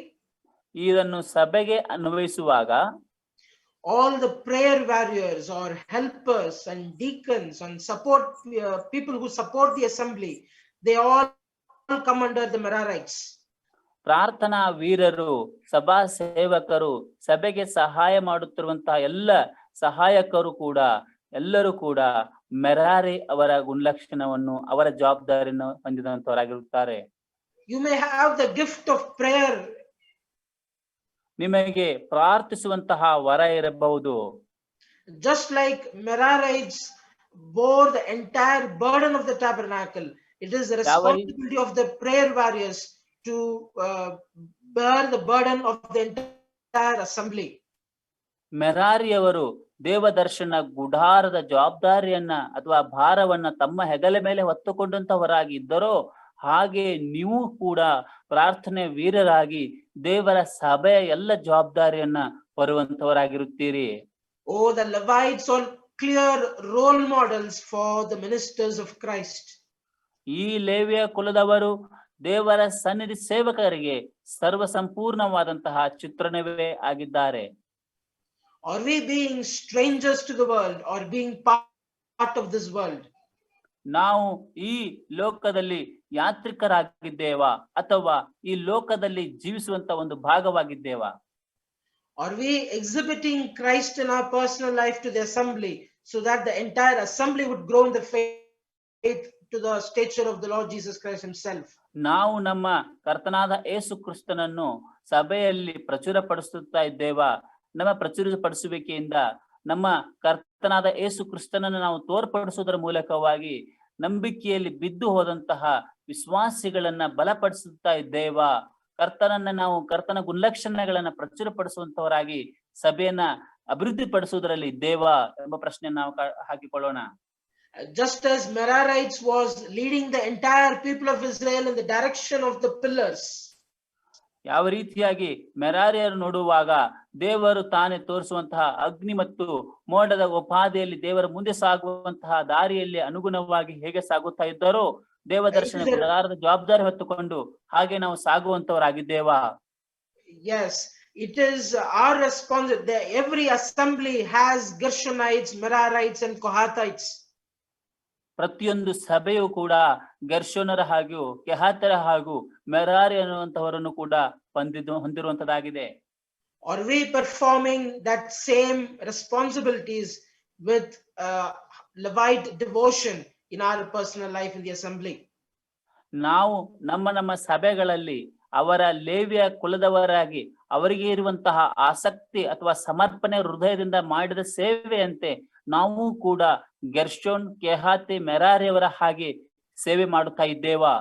ಇದನ್ನು ಸಭೆಗೆ ಅನ್ವಯಿಸುವಾಗ all the prayer warriors or helpers and deacons and support people who support the assembly, they all come under the Merarites. ಪ್ರಾರ್ಥನಾ ವೀರರು, ಸಭಾ ಸೇವಕರು, ಸಭೆಗೆ ಸಹಾಯ ಮಾಡುತ್ತಿರುವಂತಹ ಎಲ್ಲ ಸಹಾಯಕರು ಕೂಡ ಎಲ್ಲರೂ ಕೂಡ ಮೆರಾರಿ ಅವರ ಗುಣಲಕ್ಷಣವನ್ನು ಅವರ ಜವಾಬ್ದಾರಿಯನ್ನು ಹೊಂದಿದಂತವರಾಗಿರುತ್ತಾರೆ. You may have the gift of prayer. ನಿಮಗೆ ಪ್ರಾರ್ಥಿಸುವಂತಹ ವರ ಇರಬಹುದು. Just like Merarites bore the entire burden of the tabernacle, it is the responsibility of the prayer warriors to bear the burden of the entire assembly. ಮೆರಾರಿಯವರು ದೇವದರ್ಶನ ಗುಡಾರದ ಜವಾಬ್ದಾರಿಯನ್ನ ಅಥವಾ ಭಾರವನ್ನ ತಮ್ಮ ಹೆಗಲ ಮೇಲೆ ಹೊತ್ತುಕೊಂಡಂತವರಾಗಿ ಇದ್ದರೋ ಹಾಗೆ ನೀವು ಕೂಡ ಪ್ರಾರ್ಥನೆ ವೀರರಾಗಿ ದೇವರ ಸಭೆಯ ಎಲ್ಲ ಜವಾಬ್ದಾರಿಯನ್ನ ಹೊರುವಂತವರಾಗಿರುತ್ತೀರಿ. Oh, the Levites are clear role models for the ministers of Christ. ಈ ಲೇವಿಯ ಕುಲದವರು ದೇವರ ಸನ್ನಿಧಿ ಸೇವಕರಿಗೆ ಸರ್ವ ಸಂಪೂರ್ಣವಾದಂತಹ ಚಿತ್ರಣವೇ ಆಗಿದ್ದಾರೆ. Are we being strangers to the world or being part of this world? ನಾವು ಈ ಲೋಕದಲ್ಲಿ ಯಾತ್ರಿಕರಾಗಿದ್ದೇವಾ ಅಥವಾ ಈ ಲೋಕದಲ್ಲಿ ಜೀವಿಸುವಂತ ಒಂದು ಭಾಗವಾಗಿದ್ದೇವಾ? Are we exhibiting Christ in our personal life to the assembly so that the entire assembly would grow in the faith to the stature of the Lord Jesus Christ himself? ನಾವು ನಮ್ಮ ಕರ್ತನಾದ ಯೇಸು ಕ್ರಿಸ್ತನನ್ನು ಸಭೆಯಲ್ಲಿ ಪ್ರಚುರಪಡಿಸುತ್ತಾ ಇದ್ದೇವಾ? ನಮ್ಮ ಪ್ರಚುರಪಡಿಸುವಿಕೆಯಿಂದ ನಮ್ಮ ಕರ್ತನಾದ ಯೇಸು ಕ್ರಿಸ್ತನನ್ನು ನಾವು ತೋರ್ಪಡಿಸುವುದರ ಮೂಲಕವಾಗಿ ನಂಬಿಕೆಯಲ್ಲಿ ಬಿದ್ದು ಹೋದಂತಹ ವಿಶ್ವಾಸಿಗಳನ್ನ ಬಲಪಡಿಸುತ್ತಾ ಇದ್ದೇವಾ? ಕರ್ತನ ಗುಣಲಕ್ಷಣಗಳನ್ನ ಪ್ರಚುರಪಡಿಸುವಂತವರಾಗಿ ಸಭೆಯನ್ನ ಅಭಿವೃದ್ಧಿ ಪಡಿಸುವುದರಲ್ಲಿ ಇದ್ದೇವಾ ಎಂಬ ಪ್ರಶ್ನೆ ನಾವು ಹಾಕಿಕೊಳ್ಳೋಣ. Just as Merarites was leading the entire people of Israel in the direction of the pillars. ಯಾವ ರೀತಿಯಾಗಿ ಮೆರಾರಿಯರು ನೋಡುವಾಗ ದೇವರು ತಾನೇ ತೋರಿಸುವಂತಹ ಅಗ್ನಿ ಮತ್ತು ಮೋಡದ ಉಪಾಧಿಯಲ್ಲಿ ದೇವರ ಮುಂದೆ ಸಾಗುವಂತಹ ದಾರಿಯಲ್ಲಿ ಅನುಗುಣವಾಗಿ ಹೇಗೆ ಸಾಗುತ್ತಾ ಇದ್ದಾರೋ ದೇವದರ್ಶನ ಗುಡಾರದ ಜವಾಬ್ದಾರಿ ಹೊತ್ತುಕೊಂಡು ಹಾಗೆ ನಾವು ಸಾಗುವಂತವರಾಗಿದ್ದೇವಾ? Yes, it is our responsibility. Every assembly has Gershonites, Merarites and Kohathites. ಪ್ರತಿಯೊಂದು ಸಭೆಯು ಕೂಡ ಗೆರ್ಷೋನರ ಹಾಗೂ ಕೆಹಾತ್ಯರ ಹಾಗೂ ಮೆರಾರಿ ಅನ್ನುವಂತವರನ್ನು ಕೂಡ ಹೊಂದಿರುವಂತದ್ದಾಗಿದೆ. Are we performing that same responsibilities with Levite devotion in our personal life in the assembly? ನಾವು ನಮ್ಮ ಸಭೆಗಳಲ್ಲಿ ಅವರ ಲೇವಿಯ ಕುಲದವರಾಗಿ ಅವರಿಗೆ ಇರುವಂತಹ ಆಸಕ್ತಿ ಅಥವಾ ಸಮರ್ಪಣೆ ಹೃದಯದಿಂದ ಮಾಡಿದ ಸೇವೆಯಂತೆ ನಾವು ಕೂಡ ಗೆರ್ಷೋನ್, ಕೆಹಾತಿ, ಮೆರಾರಿಯವರ ಹಾಗೆ ಸೇವೆ ಮಾಡುತ್ತಾ ಇದ್ದೇವಾ?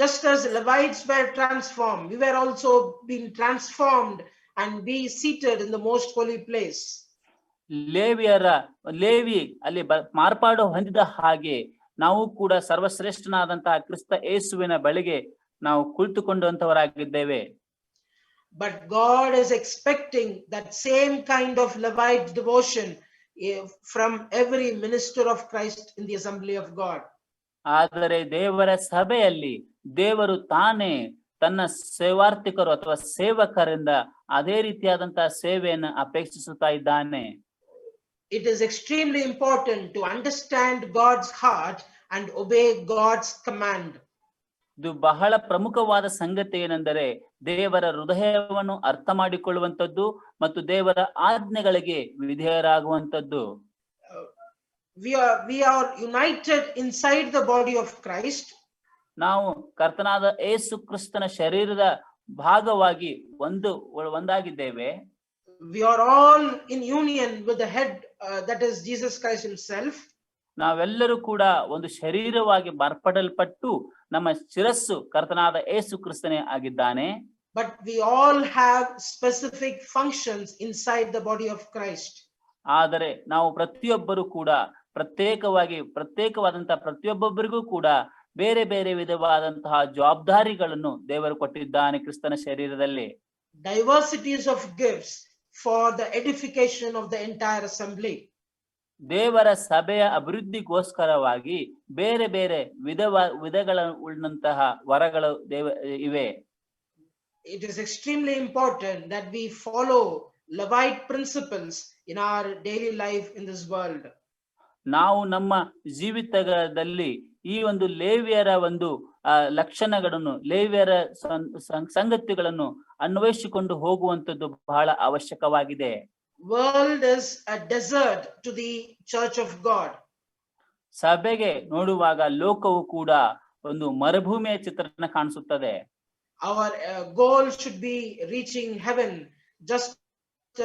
Just as Levites were transformed, we were also being transformed and be seated in the most holy place. Levi ಅಲ್ಲಿ ಮಾರ್ಪಾಡು ಹೊಂದಿದ ಹಾಗೆ ನಾವು ಕೂಡ ಸರ್ವಶ್ರೇಷ್ಠನಾದಂತಹ ಕ್ರಿಸ್ತ ಯೇಸುವಿನ ಬಳಿಗೆ ನಾವು ಕುಳಿತುಕೊಂಡಂತವರಾಗಿದ್ದೇವೆ. But God is expecting that same kind of Levite devotion from every minister of Christ in the assembly of God. ಆದರೆ ದೇವರ ಸಭೆಯಲ್ಲಿ ದೇವರು ತಾನೇ ತನ್ನ ಸೇವಾರ್ಥಿಕರು ಅಥವಾ ಸೇವಕರಿಂದ ಅದೇ ರೀತಿಯಾದಂತಹ ಸೇವೆಯನ್ನು ಅಪೇಕ್ಷಿಸುತ್ತಾ ಇದ್ದಾನೆ. It is extremely important to understand God's heart and obey God's command. ಇದು ಬಹಳ ಪ್ರಮುಖವಾದ ಸಂಗತಿ ಏನೆಂದರೆ ದೇವರ ಹೃದಯವನ್ನು ಅರ್ಥ ಮಾಡಿಕೊಳ್ಳುವಂತದ್ದು ಮತ್ತು ದೇವರ ಆಜ್ಞೆಗಳಿಗೆ ವಿಧೇಯರಾಗುವಂತದ್ದು. We are united inside the body of Christ. ನಾವು ಕರ್ತನಾದ ಯೇಸು ಕ್ರಿಸ್ತನ ಶರೀರದ ಭಾಗವಾಗಿ ಒಂದಾಗಿದ್ದೇವೆ. We are all in union with the head, that is Jesus Christ himself. ನಾವೆಲ್ಲರೂ ಕೂಡ ಒಂದು ಶರೀರವಾಗಿ ಮಾರ್ಪಡಲ್ಪಟ್ಟು ನಮ್ಮ ಶಿರಸ್ಸು ಕರ್ತನಾದ ಯೇಸು ಕ್ರಿಸ್ತನೇ ಆಗಿದ್ದಾನೆ. But we all have specific functions inside the body of Christ. ಆದರೆ ನಾವು ಪ್ರತಿಯೊಬ್ಬರು ಕೂಡ ಪ್ರತ್ಯೇಕವಾದಂತಹ ಪ್ರತಿಯೊಬ್ಬೊಬ್ಬರಿಗೂ ಕೂಡ ಬೇರೆ ಬೇರೆ ವಿಧವಾದಂತಹ ಜವಾಬ್ದಾರಿಗಳನ್ನು ದೇವರು ಕೊಟ್ಟಿದ್ದಾನೆ ಕ್ರಿಸ್ತನ ಶರೀರದಲ್ಲಿ. Diversities of gifts for the edification of the entire assembly. ದೇವರ ಸಭೆಯ ಅಭಿವೃದ್ಧಿಗೋಸ್ಕರವಾಗಿ ಬೇರೆ ಬೇರೆ ವಿಧಗಳ ಉಳ್ಳಂತಹ ವರಗಳು ಇವೆ. It is extremely important that we follow Levite principles in our daily life in this world. ನಾವು ನಮ್ಮ ಜೀವಿತದಲ್ಲಿ ಈ ಒಂದು ಲೇವಿಯರ ಒಂದು ಲಕ್ಷಣಗಳನ್ನು, ಲೇವಿಯರ ಸಂಗತಿಗಳನ್ನು ಅನ್ವೇಷಿಸಿಕೊಂಡು ಹೋಗುವಂತದ್ದು ಬಹಳ ಅವಶ್ಯಕವಾಗಿದೆ. World is a desert to the church of God. ಸಭೆಗೆ ನೋಡುವಾಗ ಲೋಕವು ಕೂಡ ಒಂದು ಮರುಭೂಮಿಯ ಚಿತ್ರಣ ಕಾಣಿಸುತ್ತದೆ. Our goal should be reaching heaven just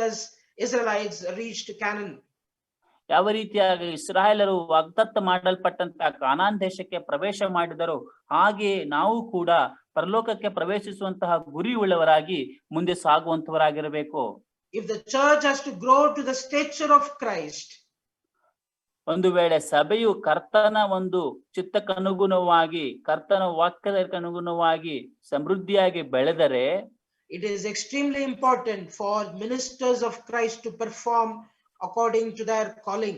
as Israelites reached Canaan. ಯಾವ ರೀತಿಯಾಗಿ ಇಸ್ರಾಯೇಲರು ವಾಗ್ದತ್ತ ಮಾಡಲ್ಪಟ್ಟಂತ ಕಾನಾನ್ ದೇಶಕ್ಕೆ ಪ್ರವೇಶ ಮಾಡಿದರು, ಹಾಗೆಯೇ ನಾವು ಕೂಡ ಪರಲೋಕಕ್ಕೆ ಪ್ರವೇಶಿಸುವಂತಹ ಗುರಿ ಉಳ್ಳವರಾಗಿ ಮುಂದೆ ಸಾಗುವಂತವರಾಗಿರಬೇಕು. If the church has to grow to the stature of Christ, ಒಂದು ವೇಳೆ ಸಭೆಯು ಕರ್ತನ ಒಂದು ಚಿತ್ತಕ್ಕನುಗುಣವಾಗಿ, ಕರ್ತನ ವಾಕ್ಯದಕ್ಕನುಗುಣವಾಗಿ ಸಮೃದ್ಧಿಯಾಗಿ ಬೆಳೆದರೆ, it is extremely important for ministers of Christ to perform according to their calling.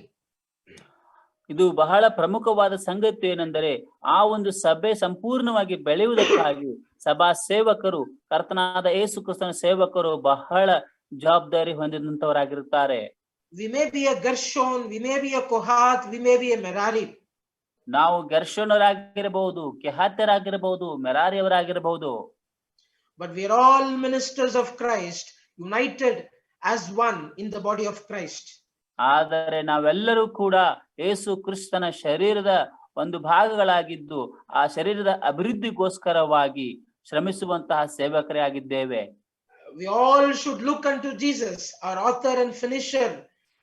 ಇದು ಬಹಳ ಪ್ರಮುಖವಾದ ಸಂಗತಿ ಏನೆಂದರೆ ಆ ಒಂದು ಸಭೆ ಸಂಪೂರ್ಣವಾಗಿ ಬೆಳೆಯುವುದಕ್ಕಾಗಿ ಸಭಾ ಸೇವಕರು, ಕರ್ತನಾದ ಯೇಸು ಕ್ರಿಸ್ತನ ಸೇವಕರು ಬಹಳ ಜವಾಬ್ದಾರಿ ಹೊಂದಿದಂತವರಾಗಿರುತ್ತಾರೆ. We may be a Gershon, we may be a Kohath, we may be a Merari. ನಾವು ಗೆರ್ಷೋನರಾಗಿರಬಹುದು, ಕೆಹಾತ್ಯರಾಗಿರಬಹುದು, ಮೆರಾರಿಯವರಾಗಿರಬಹುದು. But we are all ministers of Christ, united as one in the body of Christ. ಆದರೆ ನಾವೆಲ್ಲರೂ ಕೂಡ ಯೇಸು ಕ್ರಿಸ್ತನ ಶರೀರದ ಒಂದು ಭಾಗಗಳಾಗಿದ್ದು ಆ ಶರೀರದ ಅಭಿವೃದ್ಧಿಗೋಸ್ಕರವಾಗಿ ಶ್ರಮಿಸುವಂತಹ ಸೇವಕರೇ ಆಗಿದ್ದೇವೆ. We all should look unto Jesus, our author and finisher,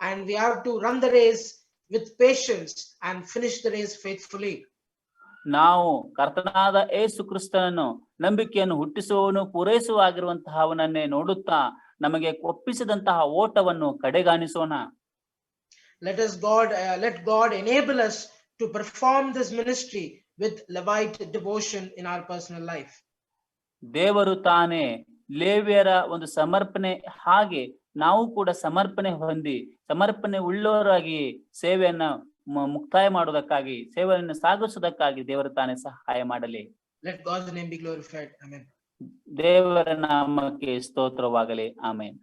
and we have to run the race with patience and finish the race faithfully. ನಾವು ಕರ್ತನಾದ ಯೇಸು ಕ್ರಿಸ್ತನನ್ನು, ನಂಬಿಕೆಯನ್ನು ಹುಟ್ಟಿಸುವವನು ಪೂರೈಸುವಾಗಿರುವಂತಹವನನ್ನೇ ನೋಡುತ್ತಾ ನಮಗೆ ಒಪ್ಪಿಸಿದಂತಹ ಓಟವನ್ನು ಕಡೆಗಾಣಿಸೋಣ. Let God enable us to perform this ministry with Levite devotion in our personal life. ದೇವರು ತಾನೇ ಲೇವಿಯರ ಒಂದು ಸಮರ್ಪಣೆ ಹಾಗೆ ನಾವು ಕೂಡ ಸಮರ್ಪಣೆ ಹೊಂದಿ ಸಮರ್ಪಣೆ ಉಳ್ಳವರಾಗಿ ಸೇವೆಯನ್ನ ಮುಕ್ತಾಯ ಮಾಡುವುದಕ್ಕಾಗಿ, ಸೇವೆಯನ್ನು ಸಾಗಿಸುವುದಕ್ಕಾಗಿ ದೇವರು ತಾನೇ ಸಹಾಯ ಮಾಡಲಿ. Let God's name be glorified. Amen. ದೇವರ ನಾಮಕ್ಕೆ ಸ್ತೋತ್ರವಾಗಲಿ. ಆಮೆನ್.